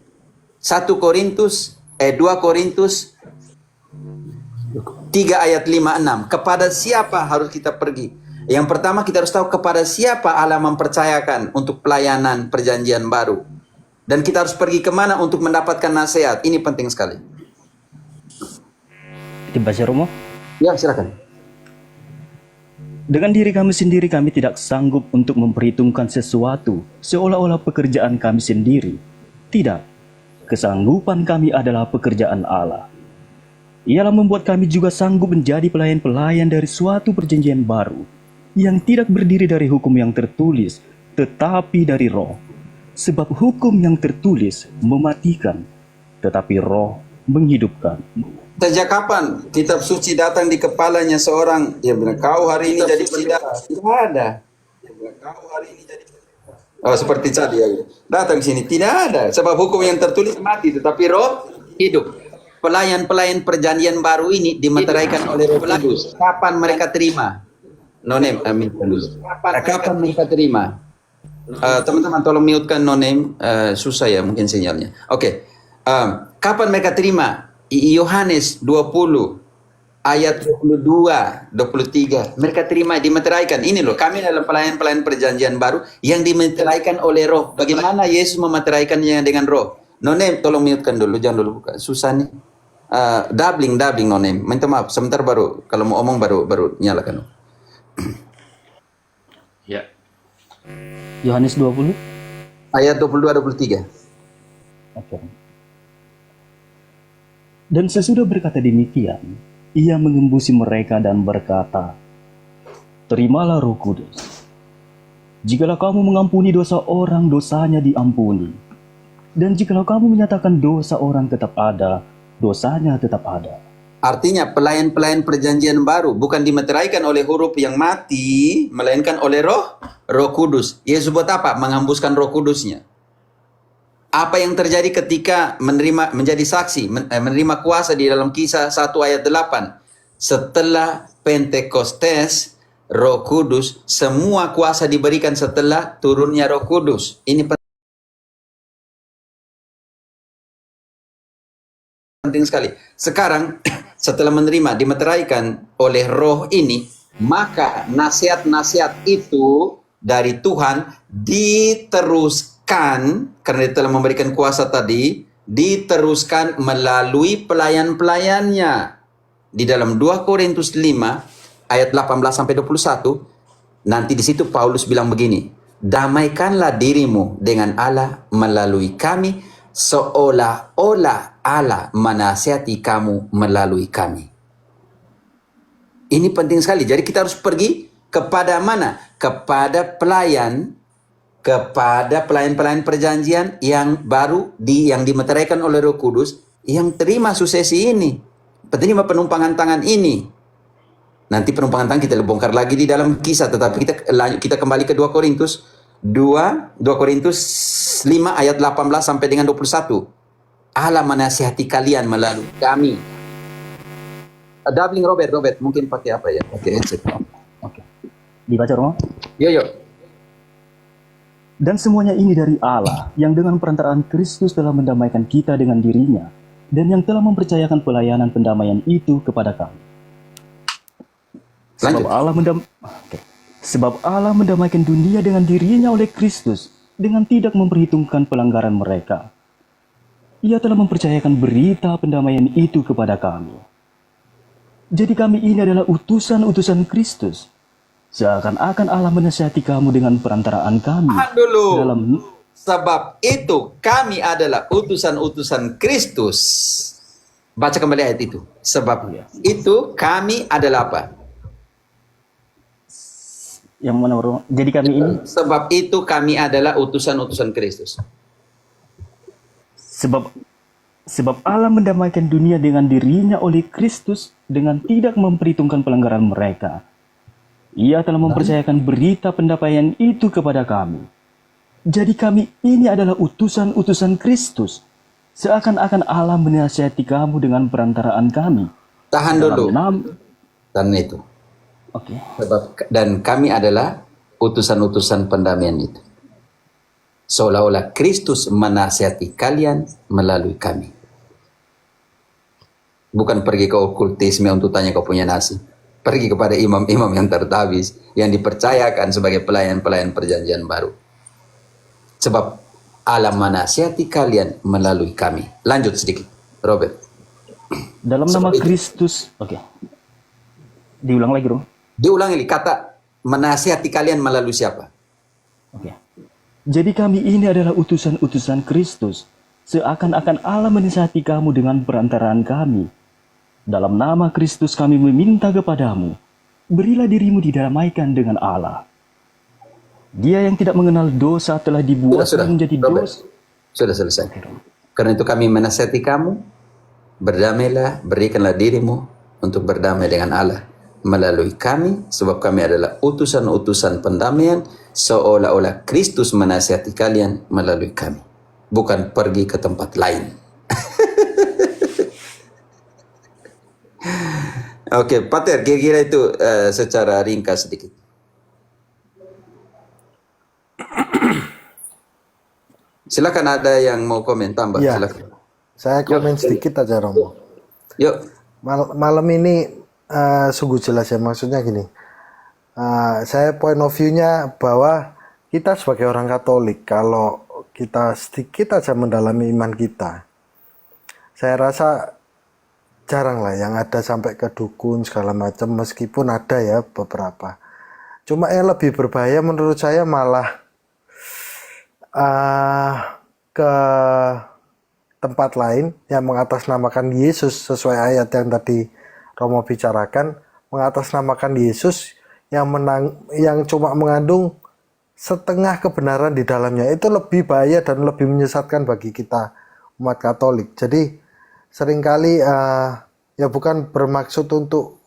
2 Korintus 3 ayat 5-6. Kepada siapa harus kita pergi? Yang pertama kita harus tahu kepada siapa Allah mempercayakan untuk pelayanan perjanjian baru. Dan kita harus pergi kemana untuk mendapatkan nasihat. Ini penting sekali. Dibaca Romo. Ya, silakan. Dengan diri kami sendiri kami tidak sanggup untuk memperhitungkan sesuatu seolah-olah pekerjaan kami sendiri. Tidak. Kesanggupan kami adalah pekerjaan Allah. Ialah membuat kami juga sanggup menjadi pelayan-pelayan dari suatu perjanjian baru yang tidak berdiri dari hukum yang tertulis, tetapi dari roh. Sebab hukum yang tertulis mematikan, tetapi roh menghidupkan. Sejak kapan kitab suci datang di kepalanya seorang? Dia bilang, kau hari ini jadi tidak ada. Oh, seperti tadi ya. Datang sini tidak ada. Sebab hukum yang tertulis mati, tetapi roh hidup. Pelayan-pelayan perjanjian baru ini dimeteraikan oleh Roh Kudus. Kapan mereka terima? Nonem, amin. Kapan mereka terima? Teman-teman tolong mute-kan nonem, susah ya mungkin sinyalnya. Oke. Kapan mereka terima? Yohanes 20 ayat 22, 23. Mereka terima, dimeteraikan. Ini loh, kami adalah pelayan-pelayan perjanjian baru yang dimeteraikan oleh Roh. Bagaimana Yesus memeteraikannya dengan Roh? Nonem, tolong mute-kan dulu, jangan dulu buka. Susah nih. Doubling Nonem. Minta maaf, sebentar baru kalau mau omong baru nyalakan. Ya. Yohanes 20 ayat 22 23. Oke. Dan sesudah berkata demikian, ia mengembusi mereka dan berkata, terimalah Roh Kudus. Jikalau kamu mengampuni dosa orang, dosanya diampuni. Dan jikalau kamu menyatakan dosa orang tetap ada, dosanya tetap ada. Artinya pelayan-pelayan perjanjian baru bukan dimeteraikan oleh huruf yang mati, melainkan oleh Roh Kudus. Yesus buat apa? Menghembuskan Roh Kudusnya. Apa yang terjadi ketika menjadi saksi, menerima kuasa di dalam Kisah 1 ayat 8. Setelah Pentekostes, Roh Kudus, semua kuasa diberikan setelah turunnya Roh Kudus. Ini penting sekali. Sekarang setelah menerima, dimeteraikan oleh Roh ini, maka nasihat-nasihat itu dari Tuhan diteruskan, karena dia telah memberikan kuasa tadi, diteruskan melalui pelayan-pelayannya. Di dalam 2 Korintus 5 ayat 18 sampai 21, nanti di situ Paulus bilang begini, damaikanlah dirimu dengan Allah melalui kami, seolah-olah Allah menasihati kamu melalui kami. Ini penting sekali. Jadi kita harus pergi kepada mana? Kepada pelayan-pelayan perjanjian yang baru, yang dimeteraikan oleh Roh Kudus, yang terima suksesi ini, penerima penumpangan tangan ini. Nanti penumpangan tangan kita bongkar lagi di dalam Kisah, tetapi kita kembali ke 2 Korintus 5 ayat 18 sampai dengan 21. Allah menasihati kalian melalui kami. Doubling Robert, mungkin pakai apa ya? Pakai headset. Oke. Dibaca Romo. Yo. Dan semuanya ini dari Allah, yang dengan perantaraan Kristus telah mendamaikan kita dengan dirinya, dan yang telah mempercayakan pelayanan pendamaian itu kepada kami. Sebab Allah mendamaikan dunia dengan dirinya oleh Kristus, dengan tidak memperhitungkan pelanggaran mereka. Ia telah mempercayakan berita pendamaian itu kepada kami. Jadi kami ini adalah utusan-utusan Kristus. Seakan-akan Allah menasihati kamu dengan perantaraan kami. Dulu. Sebab itu kami adalah utusan-utusan Kristus. Baca kembali ayat itu. Sebab itu kami adalah apa? Yang mana Romo? Jadi kami ini. Sebab itu kami adalah utusan-utusan Kristus. Sebab Allah mendamaikan dunia dengan dirinya oleh Kristus dengan tidak memperhitungkan pelanggaran mereka. Ia telah mempercayakan berita pendamaian itu kepada kami. Jadi kami ini adalah utusan-utusan Kristus. Seakan-akan Allah menasihati kamu dengan perantaraan kami. Tahan dulu. Dan itu. Oke. Dan kami adalah utusan-utusan pendamaian itu. Seolah-olah Kristus menasihati kalian melalui kami. Bukan pergi ke okultisme untuk tanya kau punya nasi. Pergi kepada imam-imam yang tertabis, yang dipercayakan sebagai pelayan-pelayan perjanjian baru. Sebab Allah menasihati kalian melalui kami. Lanjut sedikit, Robert. Dalam nama Kristus. Oke. Diulang lagi, Bro. Diulang lagi, kata menasihati kalian melalui siapa? Oke. Jadi kami ini adalah utusan-utusan Kristus. Seakan-akan Allah menasihati kamu dengan perantaraan kami. Dalam nama Kristus kami meminta kepadamu, berilah dirimu didamaikan dengan Allah. Dia yang tidak mengenal dosa telah dibuat menjadi dosa. Sudah selesai. Karena itu kami menasihati kamu berdamailah, berikanlah dirimu untuk berdamai dengan Allah melalui kami, sebab kami adalah utusan-utusan pendamaian, seolah-olah Kristus menasihati kalian melalui kami, bukan pergi ke tempat lain. Oke, Pater, kira-kira itu secara ringkas sedikit. Silakan, ada yang mau komen tambah, Iya. silakan. Saya komen sedikit aja Romo. Yuk. Malam ini sungguh jelas ya, maksudnya gini. Saya point of view-nya bahwa kita sebagai orang Katolik, kalau kita sedikit aja mendalami iman kita, saya rasa jarang lah yang ada sampai ke dukun segala macam, meskipun ada ya beberapa. Cuma yang lebih berbahaya menurut saya malah ke tempat lain yang mengatasnamakan Yesus sesuai ayat yang tadi Romo bicarakan, mengatasnamakan Yesus yang cuma mengandung setengah kebenaran di dalamnya. Itu lebih bahaya dan lebih menyesatkan bagi kita umat Katolik. Jadi seringkali ya bukan bermaksud untuk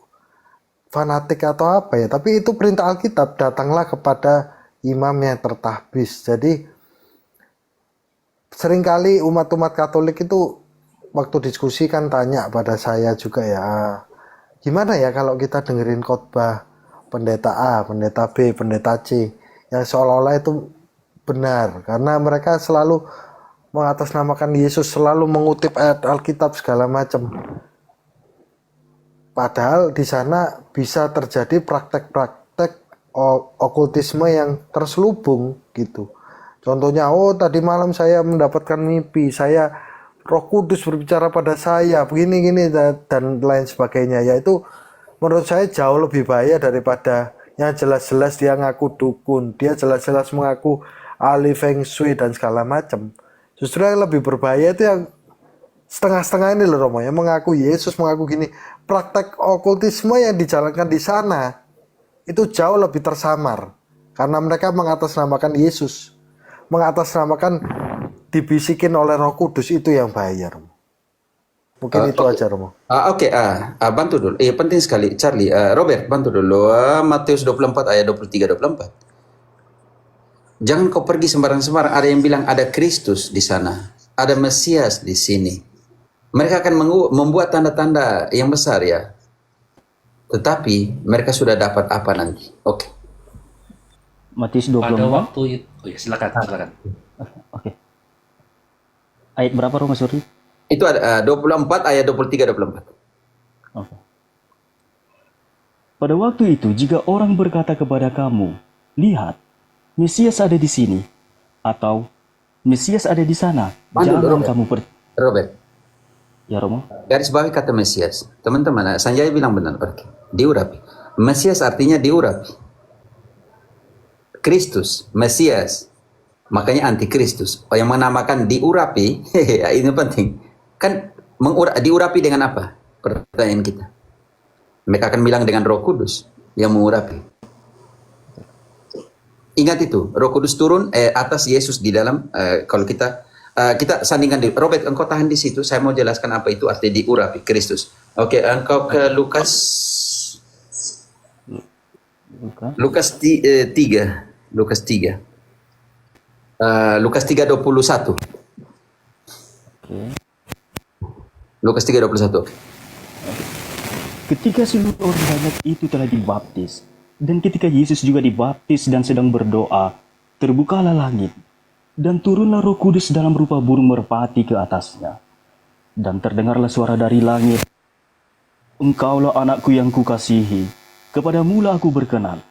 fanatik atau apa ya, tapi itu perintah Alkitab, datanglah kepada imam yang tertahbis. Jadi seringkali umat-umat Katolik itu waktu diskusi kan tanya pada saya juga ya, gimana ya kalau kita dengerin khotbah pendeta A, pendeta B, pendeta C yang seolah-olah itu benar, karena mereka selalu mengatasnamakan Yesus, selalu mengutip ayat Alkitab segala macam. Padahal di sana bisa terjadi praktek-praktek okultisme yang terselubung gitu. Contohnya, tadi malam saya mendapatkan mimpi, Roh Kudus berbicara pada saya, begini-gini dan lain sebagainya. Yaitu menurut saya jauh lebih bahaya daripada yang jelas-jelas dia ngaku dukun, dia jelas-jelas mengaku ahli feng shui dan segala macam. Justru yang lebih berbahaya itu yang setengah-setengah ini loh Romo, yang mengaku Yesus, mengaku gini. Praktek okultisme yang dijalankan di sana itu jauh lebih tersamar karena mereka mengatasnamakan Yesus, mengatasnamakan dibisikin oleh Roh Kudus, itu yang bahaya Romo. Mungkin itu aja Romo. Oke, bantu dulu. Penting sekali, Charlie. Robert, bantu dulu. Matius 24 ayat 23-24. Jangan kau pergi sembarang-sembarang. Ada yang bilang ada Kristus di sana, ada Mesias di sini. Mereka akan membuat tanda-tanda yang besar ya. Tetapi mereka sudah dapat apa nanti? Oke. Matius Pada 24. waktu itu, silakan. Oke. Ayat berapa Romo, sorry? Itu ada 24 ayat 23-24. Oke. Pada waktu itu, jika orang berkata kepada kamu, lihat, Mesias ada di sini, atau Mesias ada di sana, jangan kamu Robert. Ya Romo. Garis bawahi kata Mesias. Teman-teman, Sanjaya bilang benar. Oke. Diurapi. Mesias artinya diurapi. Kristus, Mesias. Makanya antikristus. Yang menamakan diurapi, ini penting. Kan diurapi dengan apa? Pertanyaan kita. Mereka akan bilang dengan Roh Kudus yang mengurapi. Ingat itu, Roh Kudus turun atas Yesus di dalam. Kalau kita sandingkan di Robert, engkau tahan di situ. Saya mau jelaskan apa itu arti diurapi Kristus. Oke, engkau ke Lukas 3. Lukas 3:21. Lukas 3:21. Ketika seluruh orang banyak itu telah dibaptis, dan ketika Yesus juga dibaptis dan sedang berdoa, terbukalah langit, dan turunlah Roh Kudus dalam rupa burung merpati ke atasnya. Dan terdengarlah suara dari langit, Engkaulah anakku yang kukasihi, kepadamulah aku berkenan.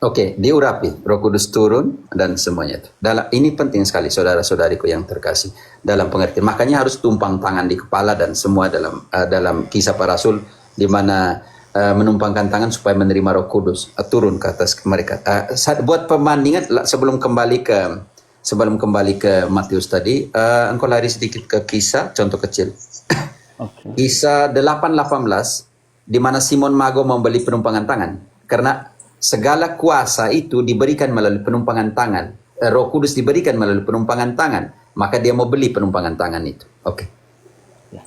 Oke, diurapi, Roh Kudus turun dan semuanya itu. Ini penting sekali saudara-saudariku yang terkasih dalam pengertian. Makanya harus tumpang tangan di kepala dan semua dalam kisah para rasul di mana menumpangkan tangan supaya menerima Roh Kudus turun ke atas mereka. Buat perbandingan sebelum kembali ke Matius tadi, engkau lari sedikit ke kisah contoh kecil. Okay. Kisah 8:18 di mana Simon Mago membeli penumpangan tangan karena segala kuasa itu diberikan melalui penumpangan tangan. Roh Kudus diberikan melalui penumpangan tangan. Maka dia mau beli penumpangan tangan itu. Oke. Ya.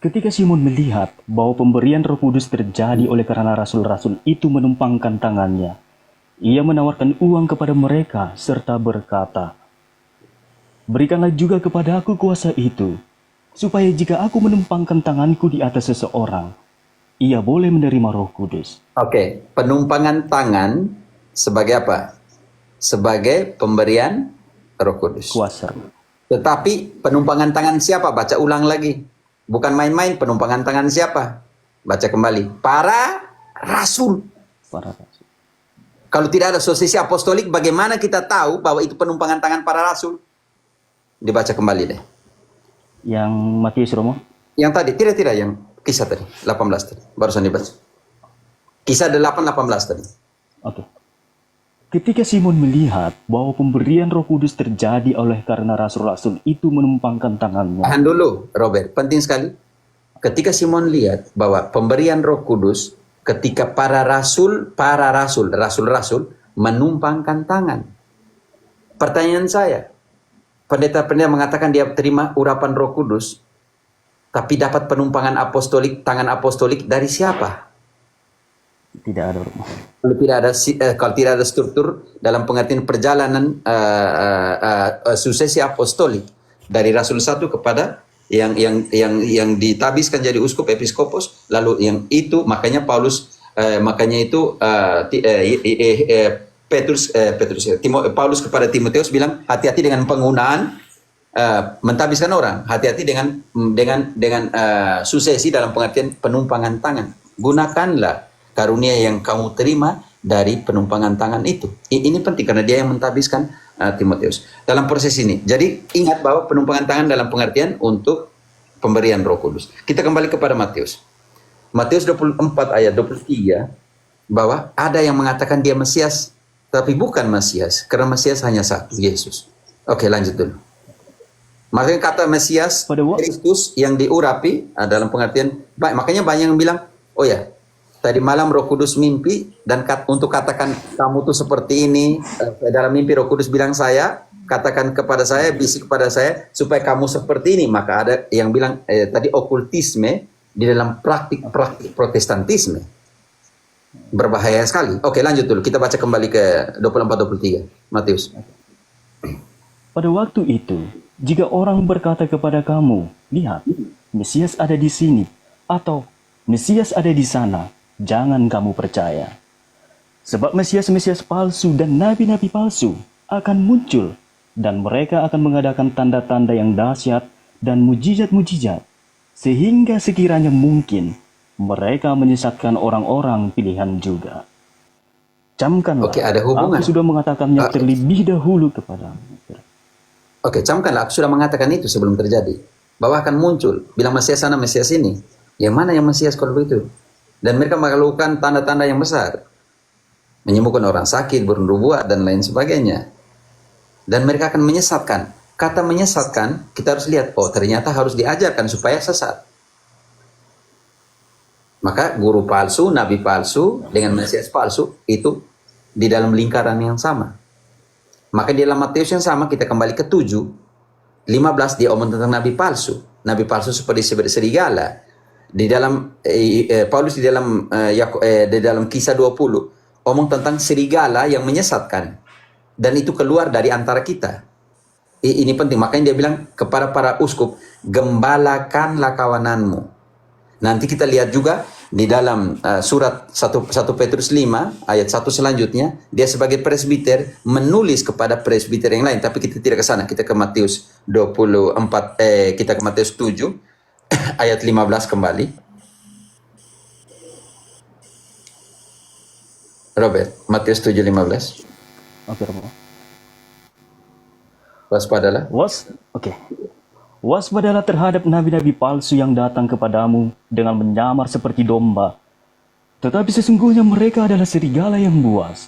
Ketika Simon melihat bahwa pemberian Roh Kudus terjadi oleh karena rasul-rasul itu menumpangkan tangannya, ia menawarkan uang kepada mereka serta berkata, "Berikanlah juga kepada aku kuasa itu, supaya jika aku menumpangkan tanganku di atas seseorang, ia boleh menerima Roh Kudus." Oke, penumpangan tangan sebagai apa? Sebagai pemberian Roh Kudus. Kuasa. Tetapi penumpangan tangan siapa? Baca ulang lagi. Bukan main-main, penumpangan tangan siapa? Baca kembali. Para rasul. Para rasul. Kalau tidak ada suksesi apostolik, bagaimana kita tahu bahwa itu penumpangan tangan para rasul? Dibaca kembali deh. Yang Matius Romo? Yang tadi, tidak, yang kisah tadi, 18 tadi. Barusan dibaca. Kisah 8:18 tadi. Oke. Ketika Simon melihat bahwa pemberian Roh Kudus terjadi oleh karena rasul-rasul itu menumpangkan tangannya. Tahan dulu, Robert. Penting sekali. Ketika Simon lihat bahwa pemberian Roh Kudus ketika para rasul menumpangkan tangan. Pertanyaan saya, pendeta-pendeta mengatakan dia terima urapan Roh Kudus, tapi dapat penumpangan apostolik, tangan apostolik dari siapa? Tidak ada Romo. Kalau tidak ada struktur dalam pengertian perjalanan suksesi apostolik dari rasul satu kepada yang ditabiskan jadi uskup episkopos, lalu yang itu makanya Paulus Paulus kepada Timotius bilang hati-hati dengan penggunaan mentabiskan orang, hati-hati dengan suksesi dalam pengertian penumpangan tangan. Gunakanlah karunia yang kamu terima dari penumpangan tangan itu. Ini penting karena dia yang mentabiskan Timotius dalam proses ini. Jadi ingat bahwa penumpangan tangan dalam pengertian untuk pemberian Roh Kudus. Kita kembali kepada Matius. Matius 24 ayat 23 bahwa ada yang mengatakan dia Mesias, tapi bukan Mesias karena Mesias hanya satu, Yesus. Oke, lanjut dulu. Makanya kata Mesias, Kristus yang diurapi dalam pengertian, makanya banyak yang bilang, oh ya, tadi malam Roh Kudus mimpi dan untuk katakan kamu tuh seperti ini, dalam mimpi Roh Kudus bilang katakan kepada saya, bisik kepada saya supaya kamu seperti ini. Maka ada yang bilang tadi okultisme di dalam praktik protestantisme. Berbahaya sekali. Oke, lanjut dulu. Kita baca kembali ke 24-23 Matius. Pada waktu itu, jika orang berkata kepada kamu, lihat, Mesias ada di sini, atau Mesias ada di sana, jangan kamu percaya. Sebab Mesias-Mesias palsu dan nabi-nabi palsu akan muncul, dan mereka akan mengadakan tanda-tanda yang dahsyat dan mujizat-mujizat, sehingga sekiranya mungkin mereka menyesatkan orang-orang pilihan juga. Camkanlah, oke, ada hubungan. aku sudah mengatakannya terlebih dahulu kepadamu. Oke, camkanlah, aku sudah mengatakan itu sebelum terjadi. Bahwa akan muncul, bilang Mesias sana, Mesias ini. Yang mana yang Mesias kalau begitu? Dan mereka melakukan tanda-tanda yang besar. Menyembuhkan orang sakit, bernubuat, dan lain sebagainya. Dan mereka akan menyesatkan. Kata menyesatkan, kita harus lihat, oh ternyata harus diajarkan supaya sesat. Maka guru palsu, nabi palsu, dengan Mesias palsu, itu di dalam lingkaran yang sama. Maka di dalam Matius yang sama, kita kembali ke 7:15, dia omong tentang nabi palsu. Nabi palsu seperti serigala. Di dalam Paulus di dalam kisah 20 omong tentang serigala yang menyesatkan dan itu keluar dari antara kita. Ini penting, makanya dia bilang kepada para uskup, gembalakanlah kawananmu. Nanti kita lihat juga di dalam surat 1 Petrus 5 ayat 1 selanjutnya, dia sebagai presbiter menulis kepada presbiter yang lain, tapi kita tidak ke sana, kita ke Matius 24 kita ke Matius 7 ayat 15 kembali. Robert, Matius 7:15. Oke, Romo. Waspadalah. Waspadalah terhadap nabi-nabi palsu yang datang kepadamu dengan menyamar seperti domba, tetapi sesungguhnya mereka adalah serigala yang buas.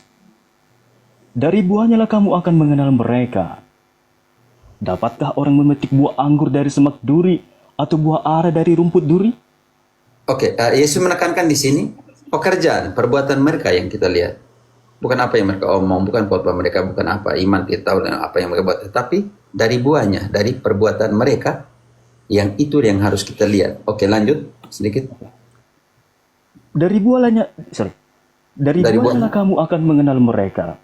Dari buahnya lah kamu akan mengenal mereka. Dapatkah orang memetik buah anggur dari semak duri atau buah ara dari rumput duri? Oke, Yesus menekankan di sini pekerjaan, perbuatan mereka yang kita lihat. Bukan apa yang mereka omong, bukan khotbah mereka, bukan apa iman kita tahu dan apa yang mereka buat, tetapi dari buahnya, dari perbuatan mereka Yang itu yang harus kita lihat. Oke, lanjut sedikit. Dari buahnya, dari Dari buahnya kamu akan mengenal mereka.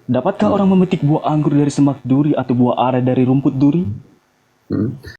Dapatkah orang memetik buah anggur dari semak duri atau buah ara dari rumput duri?